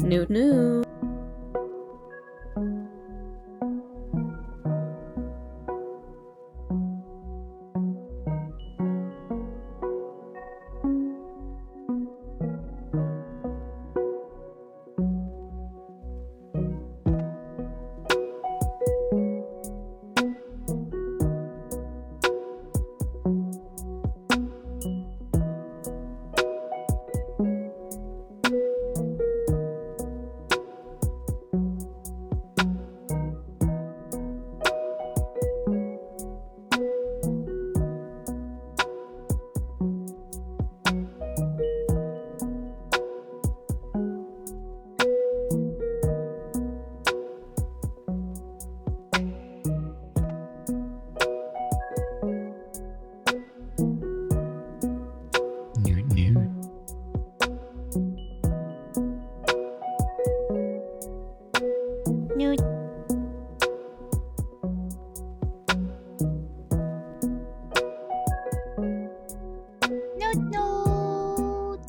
Newt Newt. Newt Newt. Newt. Newt Newt.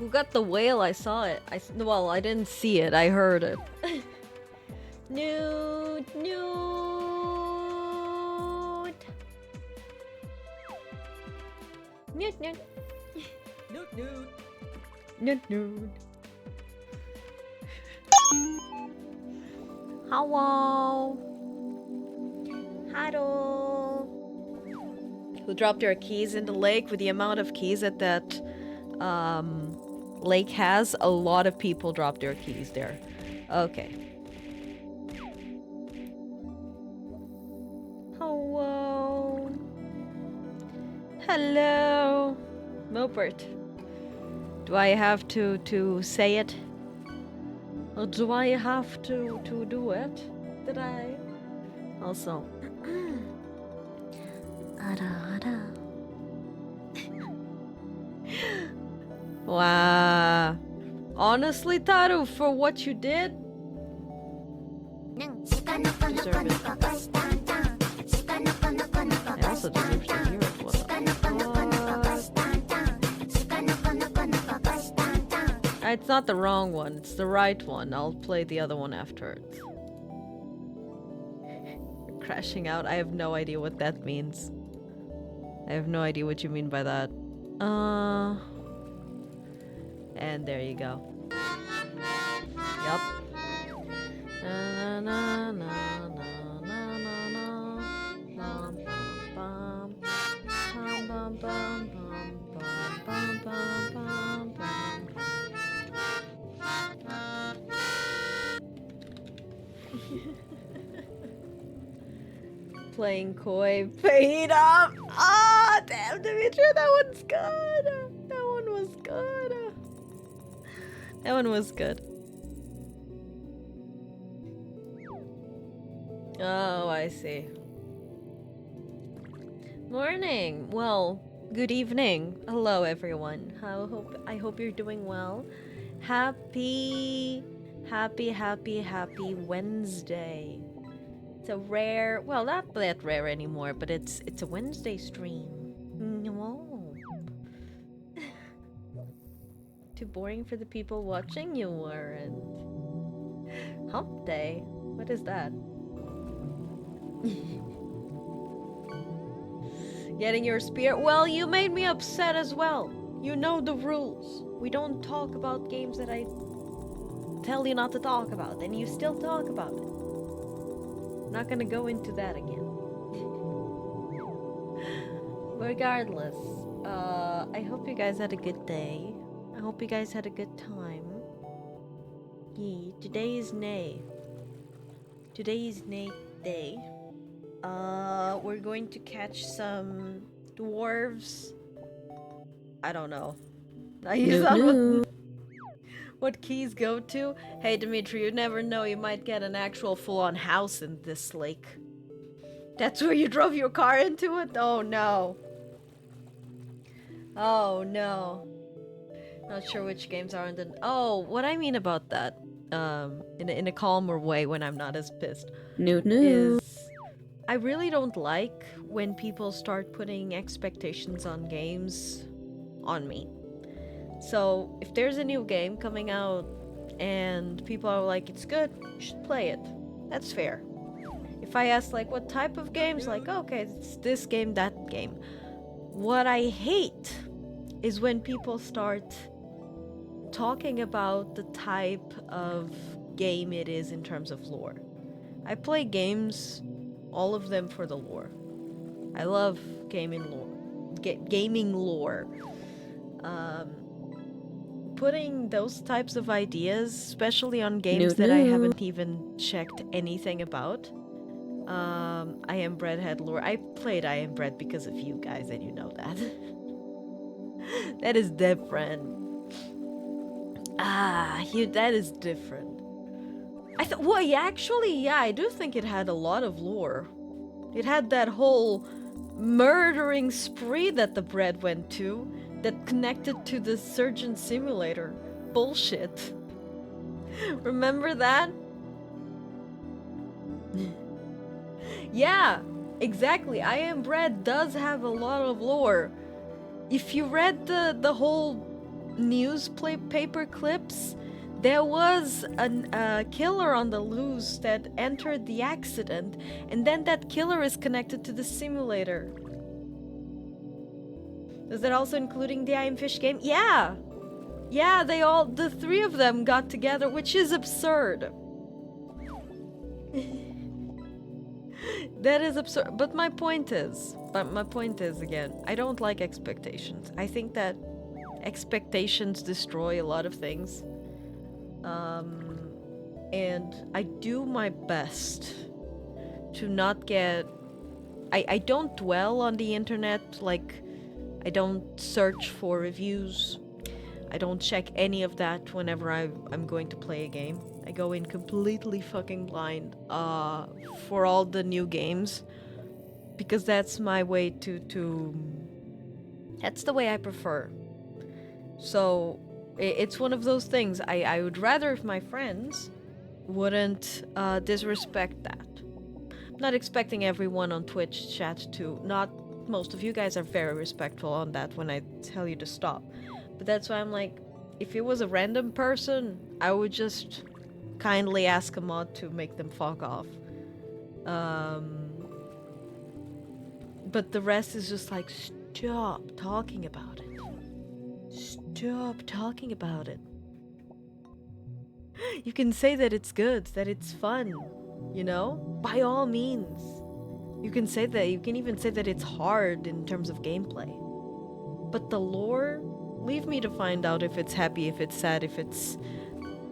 Who got the whale? I saw it. Well, I didn't see it. I heard it. Nude, nude. Nude, nude. Nude, nude. Nude, nude. Hello. Hello. Who dropped their keys in the lake? With the amount of keys that lake has, a lot of people drop their keys there. Okay. Hello. Hello. Mopert. Do I have to say it? Or do I have to do it? Did I? Also. Wow. Honestly, Taru, for what you did, deserve it. I also deserve to hear it. What the fuck? It's not the wrong one, it's the right one. I'll play the other one afterwards. You're crashing out. I have no idea what that means. I have no idea what you mean by that. And there you go. Yup. Na na na na na na na. Bum bum bum. Bum bum bum bum bum bum bum bum. Playing coy, paid up. Ah, damn, Dimitri, that one's good. That one was good. That one was good. Oh, I see. Morning. Well, good evening. Hello, everyone. I hope you're doing well. Happy Wednesday. It's a rare, well, not that rare anymore, but it's a Wednesday stream. Whoa. Too boring for the people watching? You weren't. Hump day? What is that? Getting your spear? Well, you made me upset as well. You know the rules. We don't talk about games that I tell you not to talk about, and you still talk about it. Not gonna go into that again. Regardless, I hope you guys had a good day. I hope you guys had a good time. Yeah, today is Nay. Today is Nay Day. We're going to catch some dwarves. I don't know. What keys go to? Hey Dimitri, you never know, you might get an actual full-on house in this lake. That's where you drove your car into it? Oh no. Oh no. Not sure which games are in the... Oh, what I mean about that, in a calmer way when I'm not as pissed, is I really don't like when people start putting expectations on games on me. So, if there's a new game coming out and people are like, it's good, you should play it. That's fair. If I ask, like, what type of games, like, okay, it's this game, that game. What I hate is when people start talking about the type of game it is in terms of lore. I play games, all of them for the lore. I love gaming lore. Putting those types of ideas, especially on games that I haven't even checked anything about. I Am Bread had lore. I played I Am Bread because of you guys, and you know that. That is different. That is different. Yeah, I do think it had a lot of lore. It had that whole murdering spree that the bread went to, that connected to the Surgeon Simulator. Bullshit. Remember that? Yeah, exactly. I Am Bread does have a lot of lore. If you read the whole newspaper clips, there was a killer on the loose that entered the accident, and then that killer is connected to the simulator. Is that also including the I Am Fish game? Yeah! Yeah, the three of them got together, which is absurd. That is absurd. But my point is again, I don't like expectations. I think that expectations destroy a lot of things. And I do my best to not get... I don't dwell on the internet, like, I don't search for reviews. I don't check any of that whenever I'm going to play a game. I go in completely fucking blind for all the new games. Because that's my way to... That's the way I prefer. So, it's one of those things. I would rather if my friends wouldn't disrespect that. I'm not expecting everyone on Twitch chat to. Not most of you guys are very respectful on that when I tell you to stop. But that's why I'm like, if it was a random person, I would just kindly ask a mod to make them fuck off. But the rest is just like, stop talking about it. Stop talking about it. You can say that it's good, that it's fun, you know? By all means. You can say that, you can even say that it's hard in terms of gameplay. But the lore, leave me to find out if it's happy, if it's sad, if it's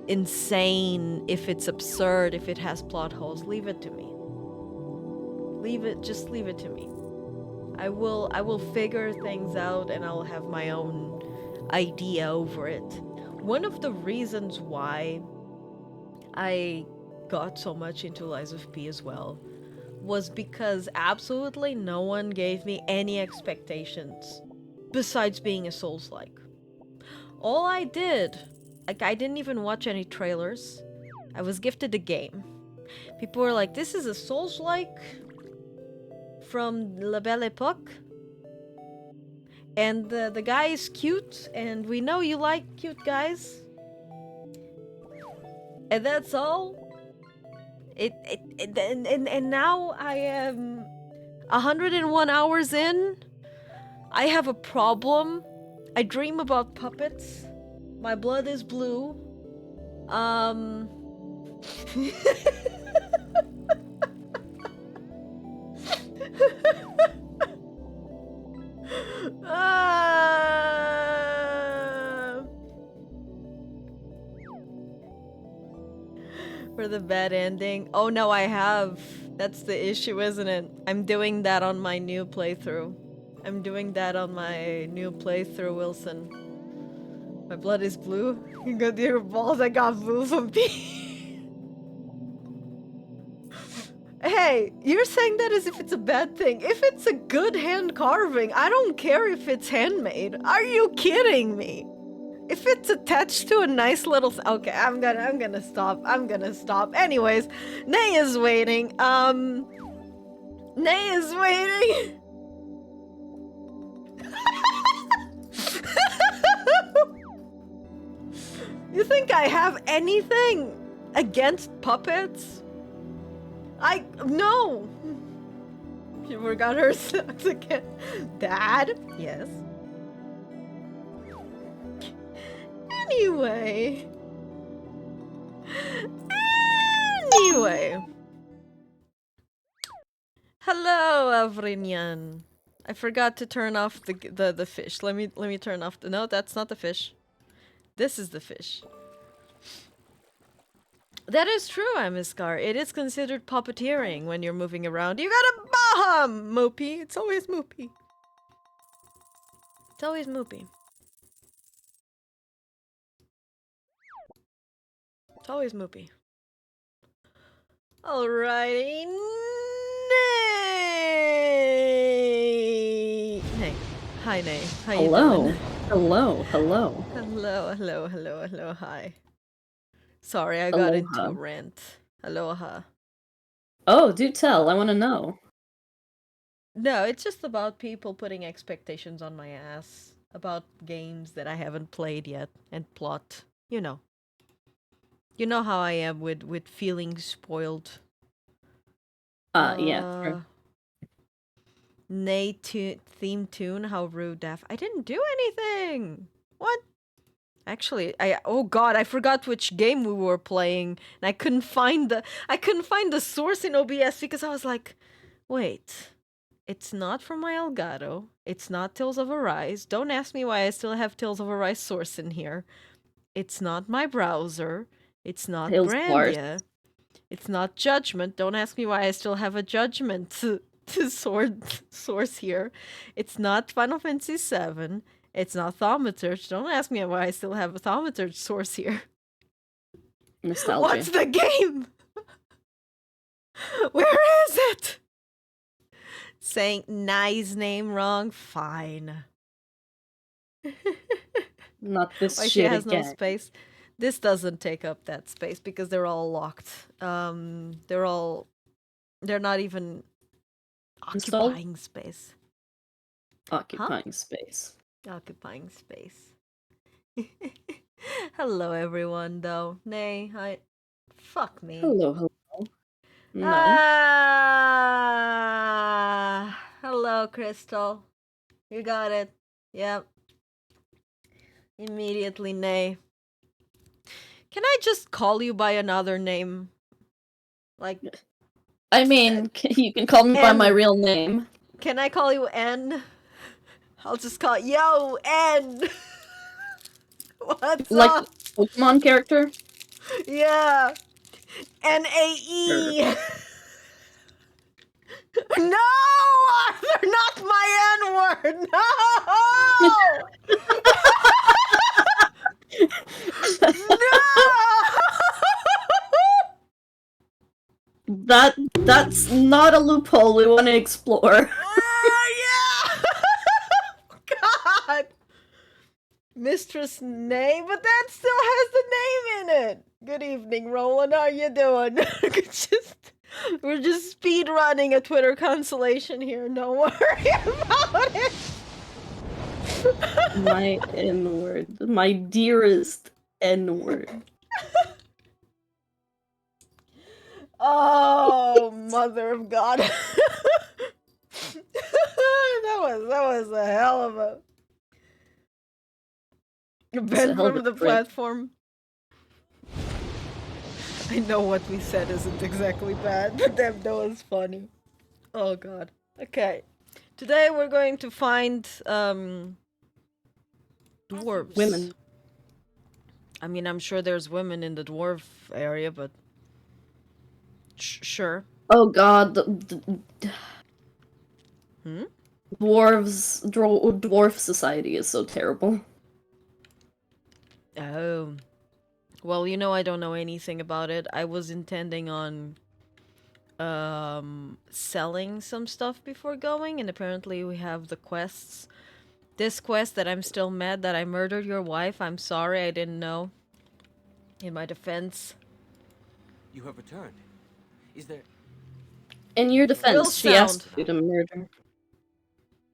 insane, if it's absurd, if it has plot holes. Leave it to me. Just leave it to me. I will figure things out and I'll have my own idea over it. One of the reasons why I got so much into Lies of P as well was because absolutely no one gave me any expectations besides being a Souls-like. All I did, like, I didn't even watch any trailers. I was gifted a game. People were like, this is a Souls-like from La Belle Époque. And the guy is cute, and we know you like cute guys. And that's all. And now I am 101 hours in. I have a problem. I dream about puppets. My blood is blue. For the bad ending. Oh no, I have. That's the issue, isn't it? I'm doing that on my new playthrough. Wilson. My blood is blue. You got your balls, I got blue from pee. Hey, you're saying that as if it's a bad thing. If it's a good hand carving, I don't care if it's handmade. Are you kidding me? If it's attached to a nice little... Okay, I'm gonna stop. Anyways, Nay is waiting. Nay is waiting. You think I have anything against puppets? No. She forgot her socks again. Dad? Yes. Anyway. Hello, Avrignan. I forgot to turn off the fish. Let me turn off the... No, that's not the fish. This is the fish. That is true, Amiskar. It is considered puppeteering when you're moving around. You got a bomb, Moopy. It's always Moopy. It's always Moopy. It's always Moopy. Alrighty. Nay. Nay. Hi, Nay. How you doing? Hello. Hello. Hi. Sorry, I got into a rant. Aloha. Oh, do tell. I want to know. No, it's just about people putting expectations on my ass. about games that I haven't played yet and plot. You know. You know how I am with feeling spoiled. Yeah. Sure. Nay theme tune, how rude Daff. I didn't do anything. What? Actually, oh god, I forgot which game we were playing, and I couldn't find the source in OBS because I was like, wait, it's not from my Elgato. It's not Tales of Arise. Don't ask me why I still have Tales of Arise source in here. It's not my browser. It's not Tales of Mars. Brandia. It's not Judgment. Don't ask me why I still have a Judgment source here. It's not Final Fantasy VII. It's not Thaumaturge. Don't ask me why I still have a Thaumaturge source here. Nostalgia. What's the game? Where is it? Saying Nai's name wrong? Fine. Not this Why she shit has again. no space? This doesn't take up that space because they're all locked. They're not even Installed? occupying space. Occupying space. Occupying space. Hello, everyone, though. Nay, fuck me. Hello. No. Hello, Crystal. You got it. Yep. Immediately, nay. Can I just call you by another name? Like, I mean, you can call me by my N. real name. Can I call you N? I'll just call yo N. What's Like up? Pokemon character? Yeah. NAE. Sure. No, Arthur, not my N-word. No. No. That's not a loophole we want to explore. Yeah. God. Mistress Nay, but that still has the name in it. Good evening, Roland. How you doing? We're just speed running a Twitter consolation here. Don't worry about it. My N-word. My dearest N-word. Oh, mother of God. that was a hell of a Ben from the platform. I know what we said isn't exactly bad, but that was funny. Oh god. Okay. Today we're going to find dwarves. Women. I mean, I'm sure there's women in the dwarf area, but sure. Oh god. Hmm? Dwarf society is so terrible. Oh. Well, you know I don't know anything about it. I was intending on selling some stuff before going, and apparently we have the quests. This quest that I'm still mad that I murdered your wife. I'm sorry, I didn't know. In my defense. You have returned. Is there... In your defense, Real she asked sound. you to murder.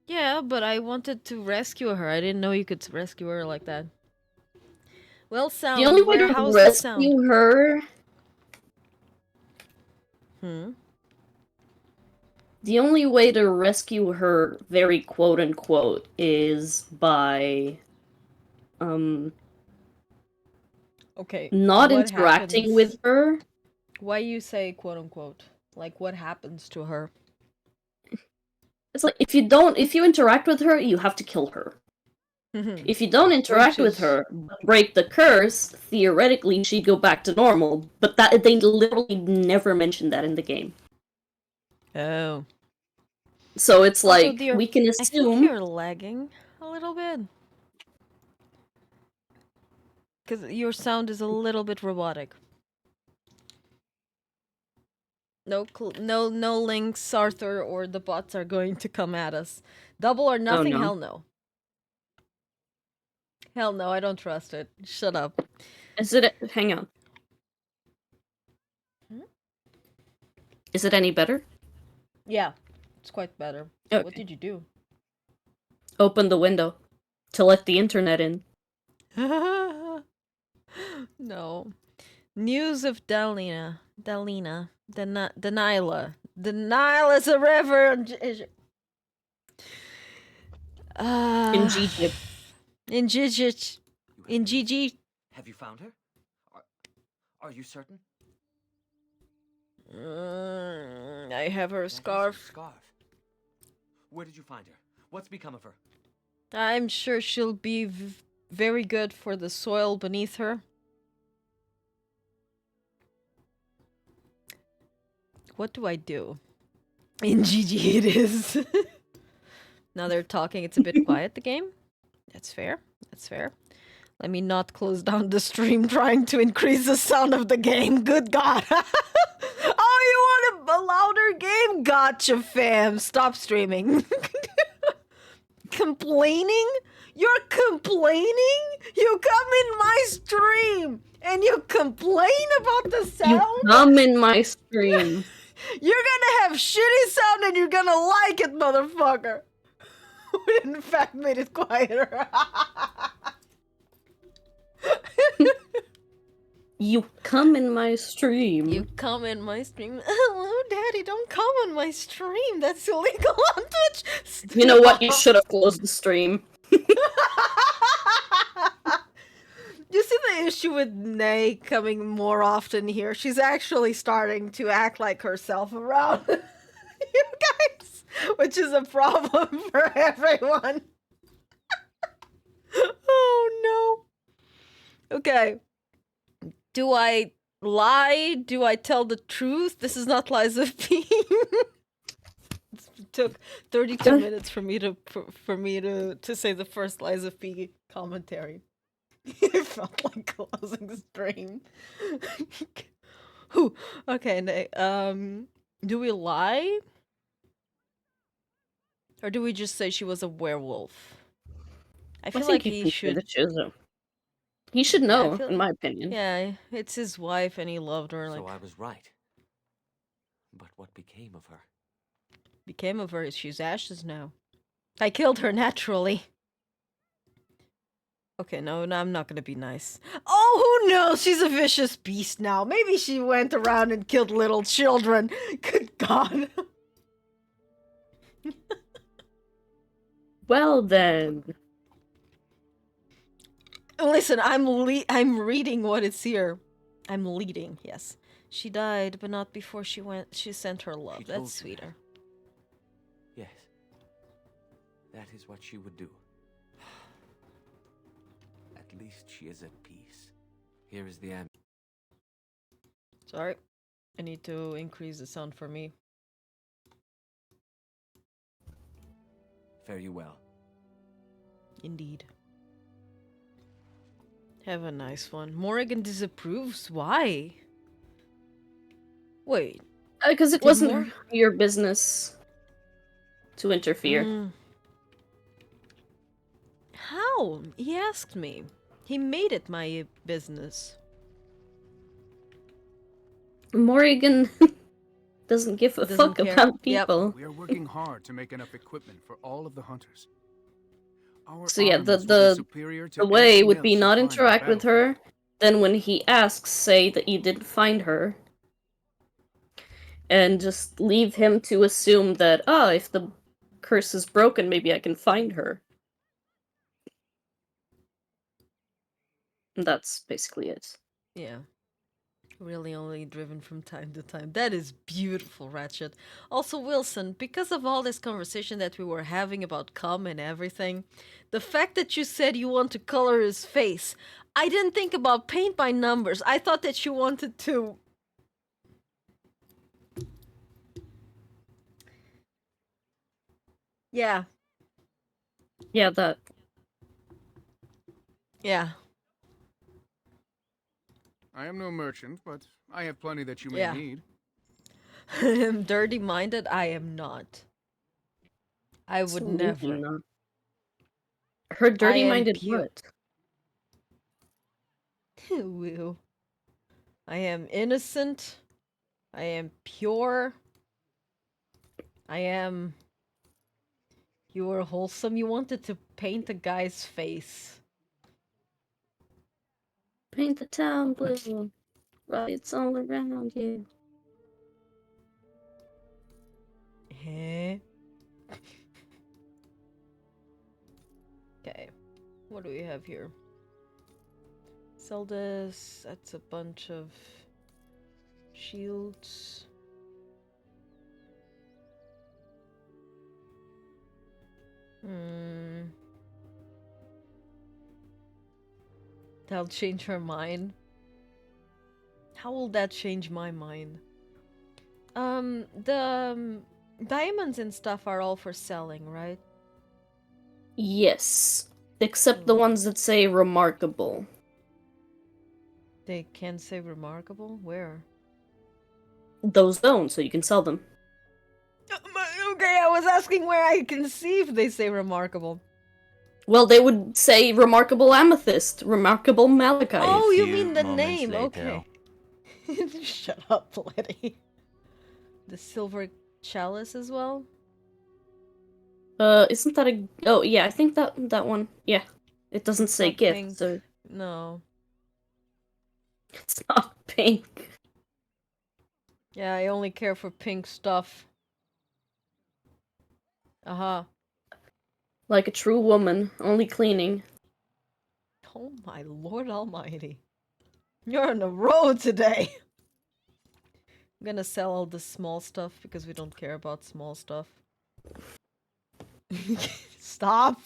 Yeah, but I wanted to rescue her. I didn't know you could rescue her like that. Well, sound. The only way to How's the sound? rescue her... The only way to rescue her, very quote-unquote, is by... Okay. not interacting with her. Why you say quote-unquote? Like, what happens to her? It's like, if you interact with her, you have to kill her. If you don't interact with her, break the curse, theoretically she'd go back to normal, but that they literally never mentioned that in the game. Oh. So it's like, Also, dear, we can assume... I think you're lagging a little bit. Because your sound is a little bit robotic. No links, Arthur, or the bots are going to come at us. Double or nothing? Oh, no. Hell no. Hell no, I don't trust it. Shut up. Is it... Hang on. Is it any better? Yeah, it's quite better. Okay. What did you do? Open the window. To let the internet in. No. News of Danyla's a river. In Gigi. In Gigi. You have In news? Gigi. Have you found her? Are you certain? I have her That is her scarf. scarf. Where did you find her? What's become of her? I'm sure she'll be very good for the soil beneath her. What do I do? In GG it is. Now they're talking, it's a bit quiet, the game. That's fair. That's fair. Let me not close down the stream trying to increase the sound of the game. Good God. Oh, you want a louder game? Gotcha, fam. Stop streaming. Complaining? You're complaining? You come in my stream and you complain about the sound? You come in my stream. You're gonna have shitty sound and you're gonna like it, motherfucker. We in fact made it quieter. You come in my stream. You come in my stream. Oh, Daddy, don't come on my stream. That's illegal on Twitch. You know what? You should have closed the stream. You see the issue with Nay coming more often here? She's actually starting to act like herself around you guys, which is a problem for everyone. Oh no. Okay. Do I lie? Do I tell the truth? This is not Lies of P. It took 32 minutes for me to say the first Lies of P commentary. It felt like closing the stream. Whew. Okay, do we lie? Or do we just say she was a werewolf? I feel like he should. He should know, I feel- in my opinion. Yeah, it's his wife and he loved her. Like, So I was right. But what became of her? became of her is she's ashes now. I killed her naturally. Okay, no, I'm not gonna be nice. Oh, who knows? She's a vicious beast now. Maybe she went around and killed little children. Good God. Well then. Listen, I'm reading what is here. I'm leading, yes. She died, but not before she went. She sent her love. She told That's you that. sweeter. Yes. That is what she would do. At least she is at peace. Here is the am. Sorry. I need to increase the sound for me. Fare you well. Indeed. Have a nice one. Morrigan disapproves? Why? Wait. Because it Did wasn't Mor- your business to interfere. How? He asked me. He made it my business. Morrigan doesn't give a Doesn't fuck care. about Yep. people. We are working hard to make enough equipment for all of the hunters. Our So yeah, armors will be the superior to the way anything would be else you not find on the interact with her. battlefield. Then when he asks, say that you didn't find her. And just leave him to assume that, if the curse is broken, maybe I can find her. And that's basically it. Yeah. Really only driven from time to time. That is beautiful, Ratchet. Also, Wilson, because of all this conversation that we were having about cum and everything, the fact that you said you want to color his face, I didn't think about paint by numbers. I thought that you wanted to... Yeah. Yeah, that. Yeah. I am no merchant, but I have plenty that you may Yeah. need. I'm dirty-minded. I am not. I would Absolutely never. not. Her dirty-minded pure. what? Woo. I am innocent. I am pure. I am... You were wholesome. You wanted to paint a guy's face. Paint the town blue. Riots all around you. Eh? Okay. What do we have here? Sell this. That's a bunch of shields. That'll change her mind. How will that change my mind? The diamonds and stuff are all for selling, right? Yes. Except the ones that say remarkable. They can say remarkable? Where? Those don't, so you can sell them. Okay, I was asking where I can see if they say remarkable. Well, they would say remarkable amethyst, remarkable malachite. Oh, you few mean the moments name? later. Okay. Shut up, Letty. The silver chalice as well? Isn't that a... Oh, yeah, I think that one. Yeah. It doesn't say Not gift, pink. so... No. It's not pink. Yeah, I only care for pink stuff. Uh-huh. Like a true woman, only cleaning. Oh my lord almighty. You're on the road today! I'm gonna sell all the small stuff because we don't care about small stuff. Stop!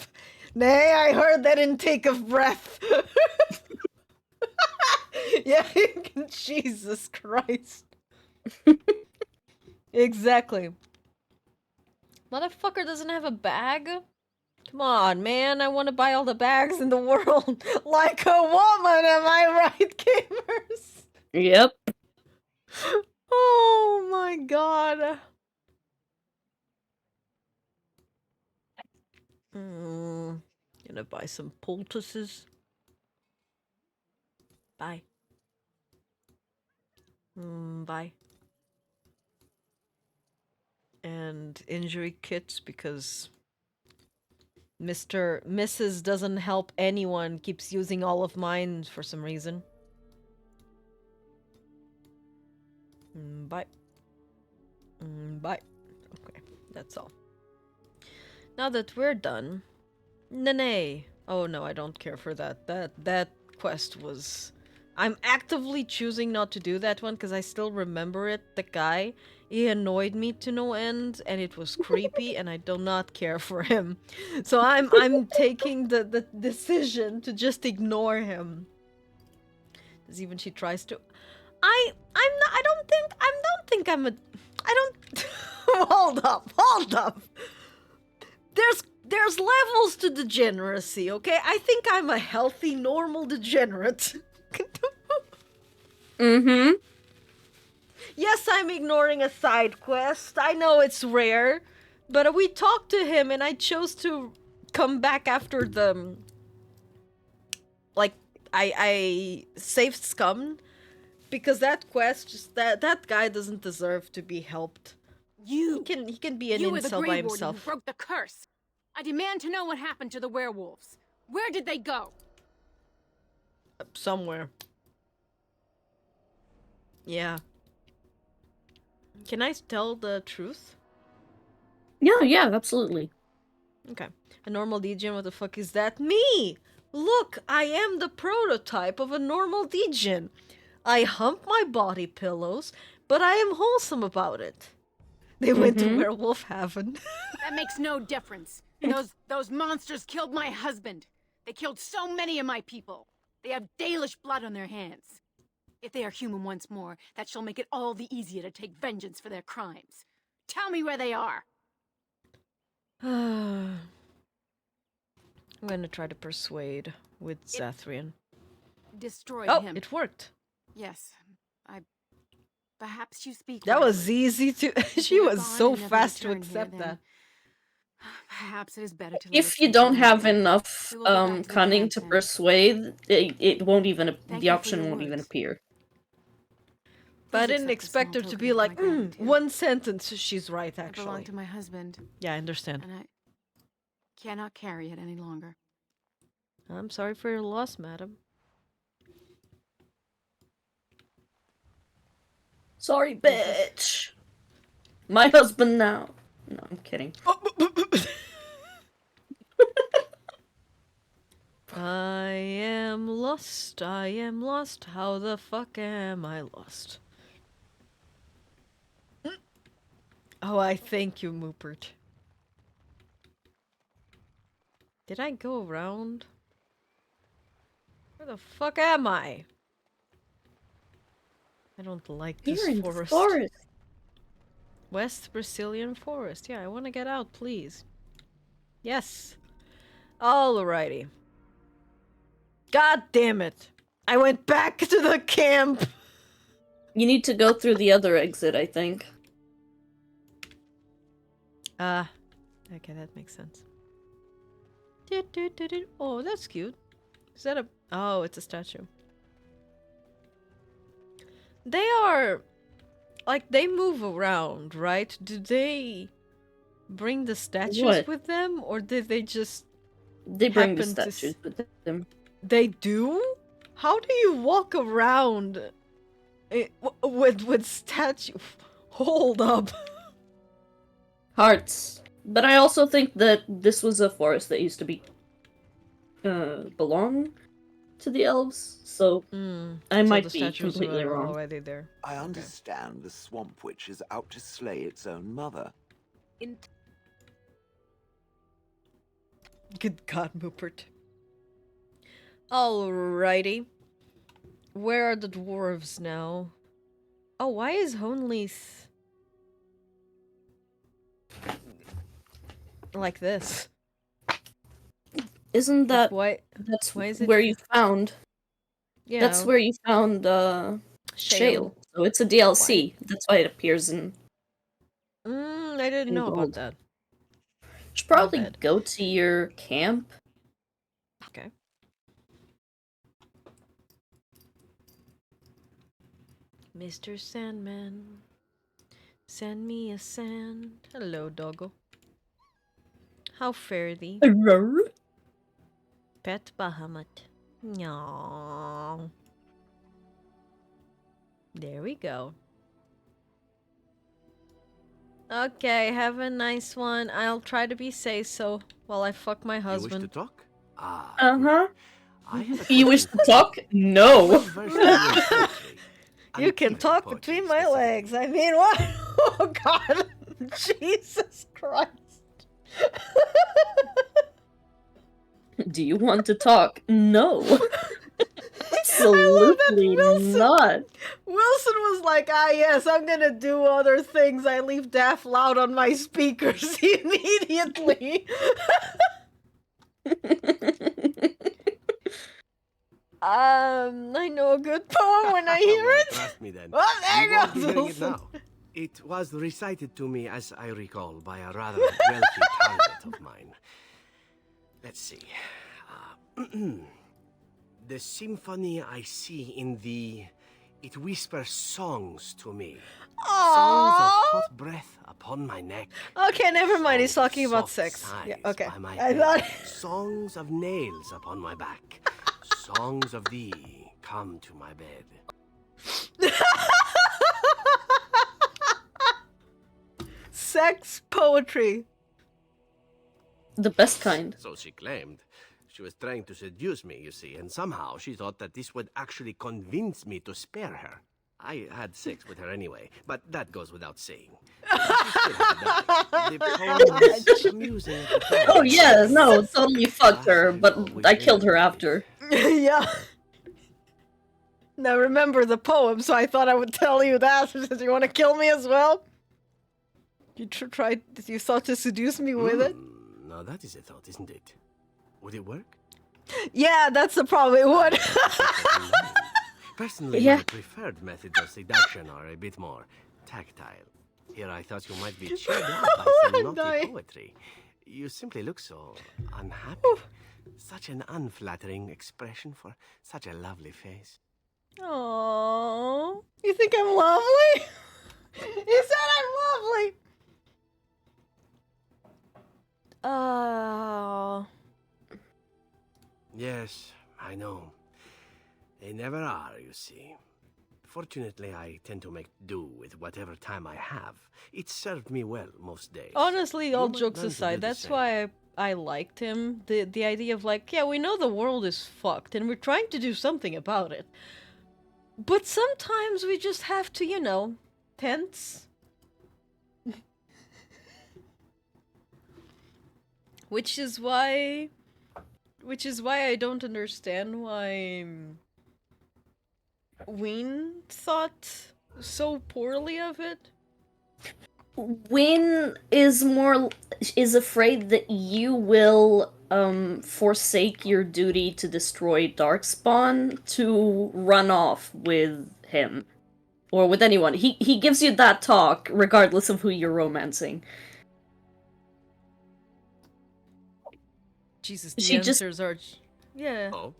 Nay, I heard that intake of breath! Yeah, Jesus Christ. Exactly. Motherfucker doesn't have a bag? Come on, man, I want to buy all the bags in the world. Like a woman, am I right, gamers? Yep. Oh my god. Gonna buy some poultices. Bye. Bye. And injury kits because Mrs. doesn't help anyone, keeps using all of mine for some reason. Bye. Bye. Okay, that's all. Now that we're done, Nene. Oh no, I don't care for that. That quest was... I'm actively choosing not to do that one because I still remember it. The guy, he annoyed me to no end, and it was creepy, and I do not care for him. So I'm taking the decision to just ignore him. Because even she tries to... I don't think I'm a... I don't... Hold up. There's levels to degeneracy, okay? I think I'm a healthy, normal degenerate. Mm-hmm. Yes, I'm ignoring a side quest. I know it's rare. But we talked to him and I chose to come back after the... Like, I saved Scum. Because that quest, just that guy doesn't deserve to be helped. He can be an incel by himself. Who broke the curse. I demand to know what happened to the werewolves. Where did they go? Somewhere. Yeah. Can I tell the truth? Yeah, absolutely. Okay. A normal Degen, what the fuck is that? Me! Look, I am the prototype of a normal Degen. I hump my body pillows, but I am wholesome about it. They went to werewolf heaven. That makes no difference. Those monsters killed my husband. They killed so many of my people. They have Dalish blood on their hands. If they are human once more, that shall make it all the easier to take vengeance for their crimes. Tell me where they are. I'm gonna try to persuade with Zathrian. Destroyed Oh, him. it worked. Yes, perhaps you speak. That was rightly. easy to... If She you are was gone so and never fast to return here, accept then that. Perhaps it is better to. If you don't have enough We will go back to the cunning camp to then. persuade, it won't even Thank the you for option your won't even words. appear. But I Please didn't accept expect this her small to token be of like, my gratitude. one sentence. She's right, I belong actually. to my husband, Yeah, I understand. and cannot carry it any longer. I'm sorry for your loss, madam. Sorry, bitch. My husband now. No, I'm kidding. I am lost, I am lost. How the fuck am I lost? Oh, I thank you, Moopert. Did I go around? Where the fuck am I? I don't like this You're in the forest. forest. West Brazilian forest. Yeah, I want to get out, please. Yes. Alrighty. God damn it. I went back to the camp. You need to go through the other exit, I think. Okay, that makes sense. Oh, that's cute. Is that a... Oh, it's a statue. They are... Like, they move around, right? Do they bring the statues What? with them? Or did they just... They bring the happen to statues with them. They do? How do you walk around with statue? Hold up. Hearts. But I also think that this was a forest that used to be belong to the elves, so I So might the be statues completely are wrong. already there. I understand the Swamp Witch is out to slay its own mother. Good God, Moopert. Alrighty. Where are the dwarves now? Oh, why is Honleith like this? Isn't that Why that's why is it- where you found Yeah. that's where you found Shale. So it's a DLC. That's why it appears in I didn't know about gold. that. should probably bad. go to your camp. Okay. Mr. Sandman, send me a sand. Hello, doggo. How fare thee? Pet Bahamut. Nyah. There we go. Okay, have a nice one. I'll try to be safe so while I fuck my You wish to husband. talk? Ah, Uh-huh. good. I have a You wish question to for talk? No. Well versed in poetry. You can Antique talk poetry between my specifically. legs. I mean, what? Oh, God. Jesus Christ. Do you want to talk? No. Absolutely Wilson. not. Wilson was like, yes, I'm gonna do other things. I leave Daft loud on my speakers immediately. I know a good poem when I hear Well, it. trust me then. Well, there You won't goes be hearing it Wilson. now. It was recited to me, as I recall, by a rather wealthy target of mine. Let's see. The symphony I see in thee, it whispers songs to me. Songs of Aww. hot breath upon my neck. Okay, never mind. He's Songs of talking about soft sex. sighs Yeah, okay. by my I head. thought. Songs of nails upon my back. Songs of thee come to my bed. Sex poetry. The best kind. So she claimed. She was trying to seduce me, you see, and somehow she thought that this would actually convince me to spare her. I had sex with her anyway, but that goes without saying. She still had to die. The poem was amusing at the time. Oh yeah, no, totally fucked her, but I killed her after. Yeah. Now remember the poem, so I thought I would tell you that. Since you want to kill me as well? You tried. You thought to seduce me with it? Now that is a thought, isn't it? Would it work? Yeah, that's the problem. It would. Personally, Yeah. my preferred methods of seduction are a bit more tactile. Here I thought you might be cheered up by some I'm naughty dying. poetry. You simply look so unhappy. Such an unflattering expression for such a lovely face. Aww. You think I'm lovely? You said I'm lovely. Yes, I know. They never are, you see. Fortunately, I tend to make do with whatever time I have. It's served me well most days. Honestly, all You might jokes learn to aside, do the that's same. why I liked him. The idea of like, yeah, we know the world is fucked and we're trying to do something about it. But sometimes we just have to, you know, tense. Which is why I don't understand why Ween thought so poorly of it. Win is afraid that you will forsake your duty to destroy Darkspawn to run off with him. Or with anyone. He gives you that talk regardless of who you're romancing. Jesus, the She just- answers are... Yeah. Oh?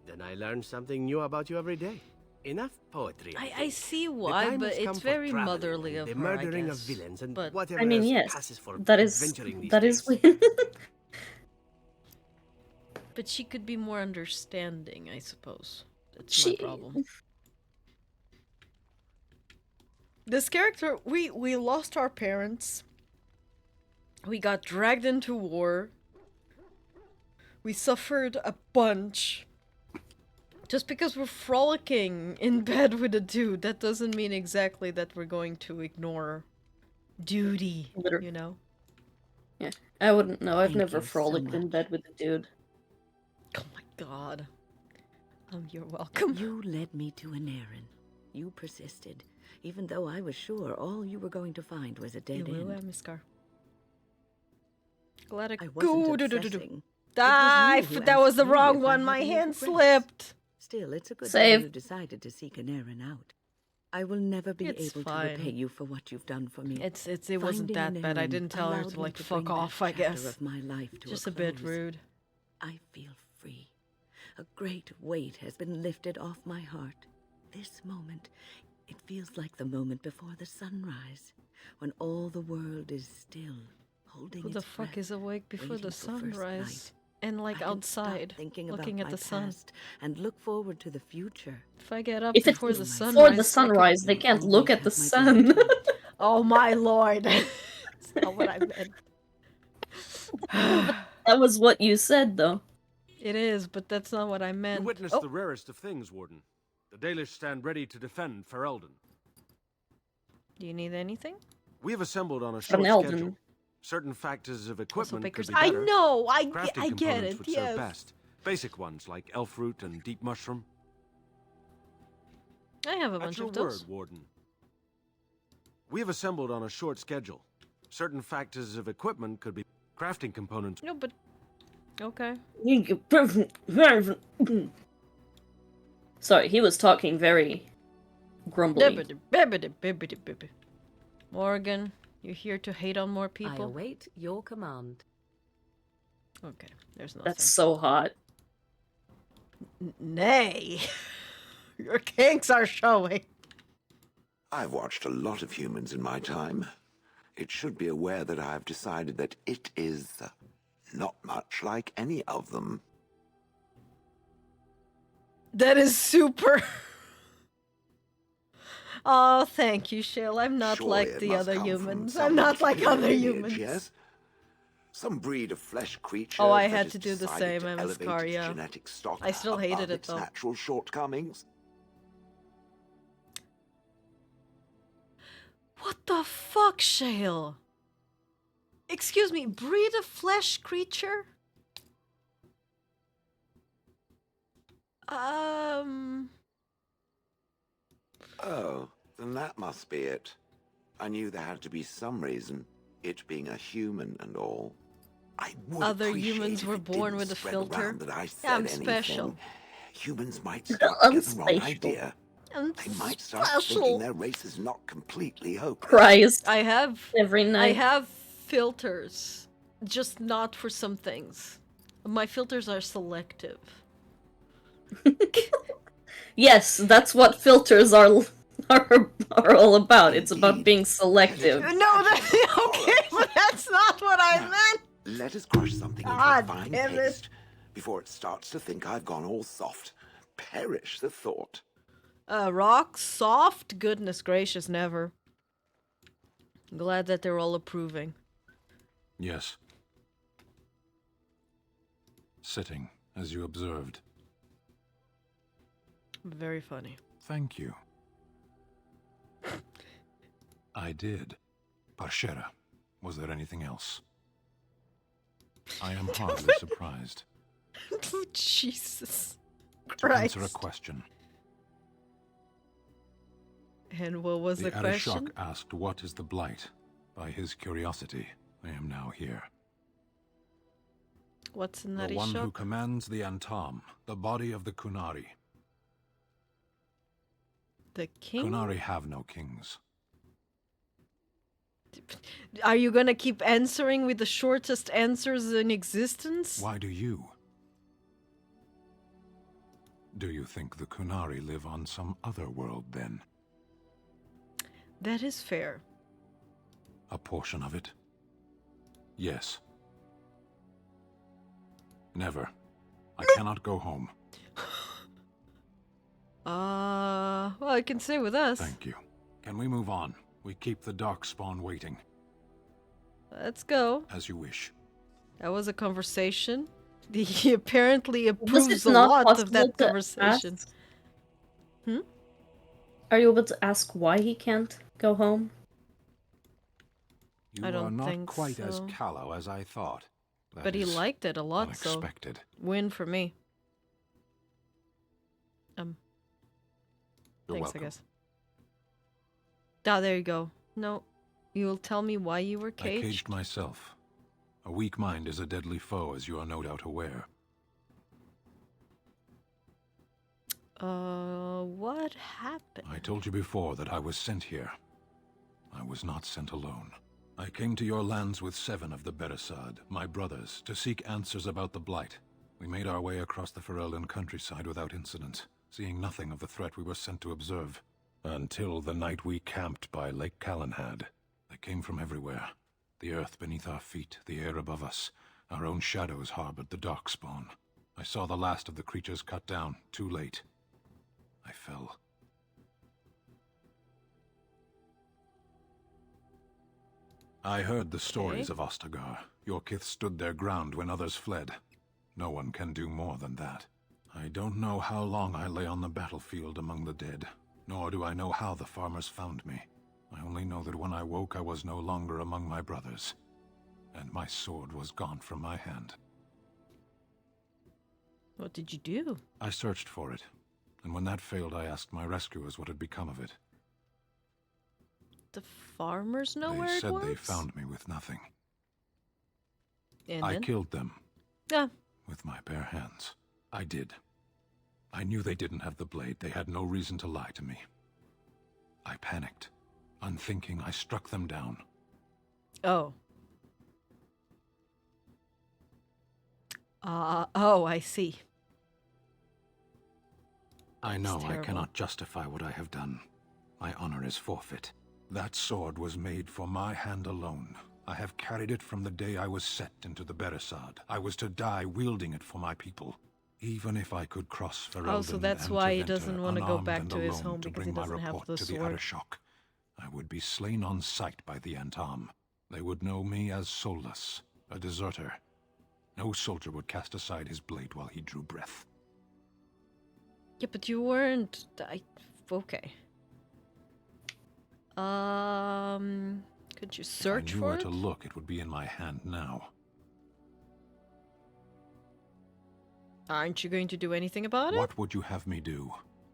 Then I learn something new about you every day. Enough poetry. I see The why, time but has come it's for very traveling motherly and of the her, I murdering guess. of villains and But whatever I mean, else yes, passes for that is adventuring these that is days. Win. but she could be more understanding, I suppose. That's She- my problem. This character, we lost our parents. We got dragged into war. We suffered a bunch. Just because we're frolicking in bed with a dude, that doesn't mean exactly that we're going to ignore duty, you know? Yeah, I wouldn't know. I've Thank never you so frolicked in much. bed with a dude. Oh my god. You're welcome. You led me to an errand. You persisted, even though I was sure all you were going to find was a dead You will, end. Miss Scar. Let it I go. wasn't Do, do, do, do. obsessing. Die! It was you who That was asked the me wrong if I one. had My any hand regrets. slipped. Still, it's a good Save. thing you decided to seek an errand out. I will never be It's able fine. to repay you for what you've done for me. It wasn't Finding that an bad. I errand didn't tell her allowed to me like to fuck bring that off, I chapter guess. of my life to Just a a bit close. rude. I feel free. A great weight has been lifted off my heart. This moment, it feels like the moment before the sunrise, when all the world is still, holding Who its the fuck breath, is awake before waiting the for first sunrise? light. And like I can stop outside, thinking looking about at my the sun. past and look forward to the future. If I get up If it's before the before sunrise, the sunrise, they You'll can't look always at the have my sun. gratitude. Oh my lord. That's not what I meant. That was what you said, though. It is, but that's not what I meant. You witnessed Oh, the rarest of things, Warden. The Dalish stand ready to defend Ferelden. do you need anything? We have assembled on a From short Elden. schedule. Certain factors of Also equipment could bakers. be I better. know. Crafting I get components it. would serve Yes. best. Basic ones like elf root and deep mushroom. I have a At bunch your of those. word, Warden. We have assembled on a short schedule. Certain factors of equipment could be crafting components. No, but okay. Sorry, he was talking very grumbly. Morgan, you here to hate on more I people? await your command. Okay, there's nothing. That's so hot. Nay. Your kinks are showing. I've watched a lot of humans in my time. It should be aware that I have decided that it is not much like any of them. That is super. Oh, thank you, Shill. I'm not Surely like it the must other come from humans. some I'm not like superior other lineage, humans. Yes? Some breed of flesh creature. Oh, I that had has to do the decided same, to I'm a elevate Scar, its yeah. genetic stock I still hated above it, its though. natural shortcomings. What the fuck, Shale? Excuse me, breed of flesh creature? Oh, then that must be it. I knew there had to be some reason, it being a human and all. I would Other appreciate humans if were it born didn't with a spread filter. around that I said I'm anything. special. Humans might start to get the wrong Unspecial. idea. I'm They might start special. thinking their race is not completely hopeless. Christ. I have Every I night. have filters, just not for some things. My filters are selective. Yes, that's what filters are all about. It's about Indeed. being selective. No, that's okay, but that's not what I meant. Let us crush something into God a fine damn it. paste. before it starts to think I've gone all soft. Perish the thought. Rock soft? Goodness gracious, never. Glad that they're all approving. Yes. Sitting, as you observed. Very funny. Thank you. I did. Parshera, was there anything else? I am hardly surprised. Oh, Jesus To Christ. answer a question. And what was the question? Arishok asked what is the Blight. By his curiosity, I am now here. What's in The that one who shop? commands the Antam, the body of the Kunari. The king? Kunari have no kings. Are you gonna keep answering with the shortest answers in existence? Why do you? Do you think the Kunari live on some other world then? That is fair. A portion of it? Yes. Never. I cannot go home. Well, I can stay with us. Thank you. Can we move on? We keep the Darkspawn waiting. Let's go. As you wish. That was a conversation. He apparently Was approves it a not lot of possible that to conversation. ask? Hmm? Are you able to ask why he can't go home? You I don't are not think quite as so. callow as I thought. That But he is liked it a lot, unexpected. so win for me. You're Thanks, welcome. I guess. Ah, there you go. No, you'll tell me why you were I caged? caged myself. A weak mind is a deadly foe, as you are no doubt aware. What happened? I told you before that I was sent here. I was not sent alone. I came to your lands with 7 of the Beresad, my brothers, to seek answers about the Blight. We made our way across the Ferelden countryside without incident, seeing nothing of the threat we were sent to observe. Until the night we camped by Lake Calenhad. They came from everywhere. The earth beneath our feet, the air above us. Our own shadows harbored the Darkspawn. I saw the last of the creatures cut down, too late. I fell. I heard the stories of Ostagar. Your kith stood their ground when others fled. No one can do more than that. I don't know how long I lay on the battlefield among the dead, nor do I know how the farmers found me. I only know that when I woke I was no longer among my brothers, and my sword was gone from my hand. What did you do? I searched for it, and when that failed I asked my rescuers what had become of it. The farmers know where They it said was? they found me with nothing. And I then? killed them. Yeah. With my bare hands. I did. I knew they didn't have the blade. They had no reason to lie to me. I panicked. Unthinking, I struck them down. Oh. Oh, I see. I know I terrible. cannot justify what I have done. My honor is forfeit. That sword was made for my hand alone. I have carried it from the day I was set into the Beresad. I was to die wielding it for my people. Even if I could cross Ferelden Oh, so that's and why he Tevinter, doesn't want to go unarmed back and to his alone home to because he bring my doesn't have report the to the sword. Arishok. I would be slain on sight by the Antam. They would know me as soulless, a deserter. No soldier would cast aside his blade while he drew breath. Yeah, but you weren't... Okay. Could you search if I knew for where it? to look, it would be in my hand now. Aren't you going to do anything about it? What would you have me do?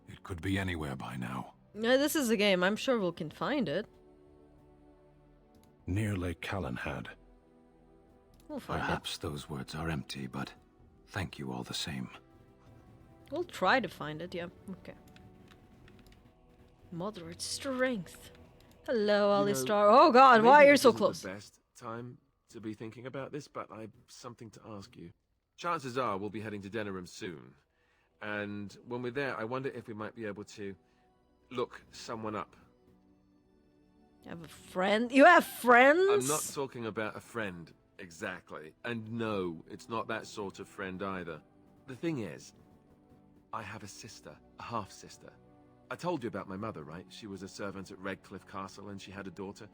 It could be anywhere by now. No, this is a game. I'm sure we can find it. Near Lake Calenhad. We'll find Perhaps those words are empty, but thank you all the same. it. We'll try to find it, yeah. Okay. Moderate strength. Hello, Alistar. Oh god, why are you so close? The best time to be thinking about this, but I've something to ask you. Chances are we'll be heading to Denerim soon. And when we're there, I wonder if we might be able to look someone up. You have a friend? You have friends? I'm not talking about a friend. Exactly. And no, it's not that sort of friend either. The thing is, I have a sister, a half-sister. I told you about my mother, right? She was a servant at Redcliffe Castle and she had a daughter.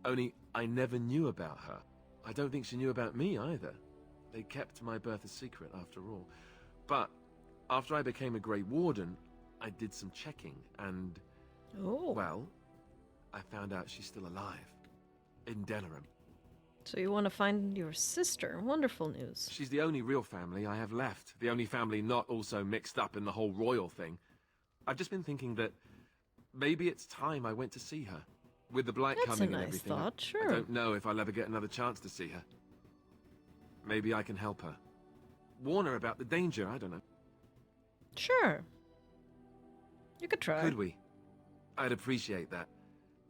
Only, I never knew about her. I don't think she knew about me either. They kept my birth a secret after all. But, after I became a Grey Warden, I did some checking and... Oh. Well, I found out she's still alive. In Denerim. So you want to find your sister. Wonderful news. She's the only real family I have left. The only family not also mixed up in the whole royal thing. I've just been thinking that maybe it's time I went to see her. With the blight That's coming a and nice everything, thought, I sure. don't know if I'll ever get another chance to see her. Maybe I can help her. Warn her about the danger, I don't know. Sure. You could try. Could we? I'd appreciate that.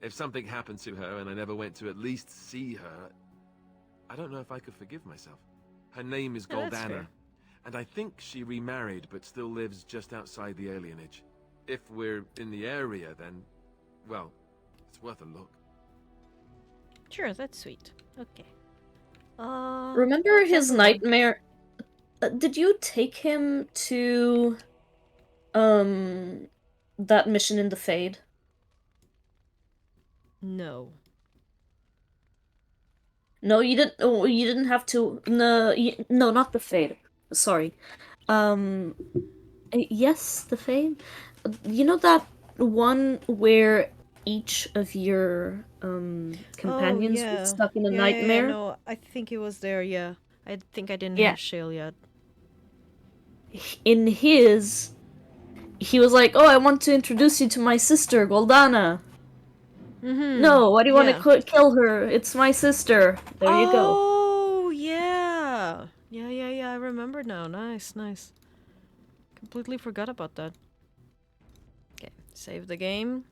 If something happened to her and I never went to at least see her, I don't know if I could forgive myself. Her name is Yeah, that's Goldana, fair. and I think she remarried but still lives just outside the alienage. If we're in the area, then, well, it's worth a look. Sure, that's sweet. Okay. Remember what's his everyone- nightmare? Did you take him to that mission in the Fade? No. No, you didn't. Oh, you didn't have to. No, no, not the Fade. Sorry. Yes, the Fade. You know that one where each of your companions was stuck in a nightmare? No, I think it was there, yeah. I think I didn't Yeah. have Shale yet. In his, he was like, "Oh, I want to introduce you to my sister, Goldana." Mm-hmm. No, why do you want to kill her? It's my sister. There you go. Oh, yeah. Yeah, I remember now. Nice, nice. Completely forgot about that. Okay, save the game.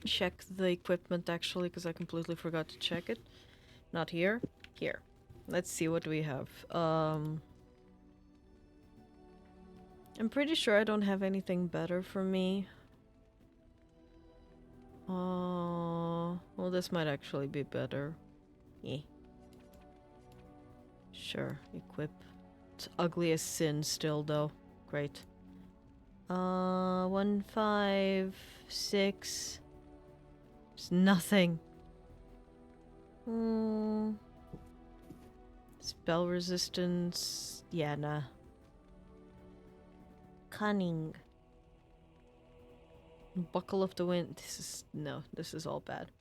Check the equipment, actually, because I completely forgot to check it. Not here. Here. Let's see what we have. I'm pretty sure I don't have anything better for me. Well, this might actually be better. Yeah. Sure, equip. It's ugly as sin still, though. Great. 1, 5, 6. There's nothing. Spell resistance. Yeah, nah. Cunning. Buckle of the Wind. This is all bad.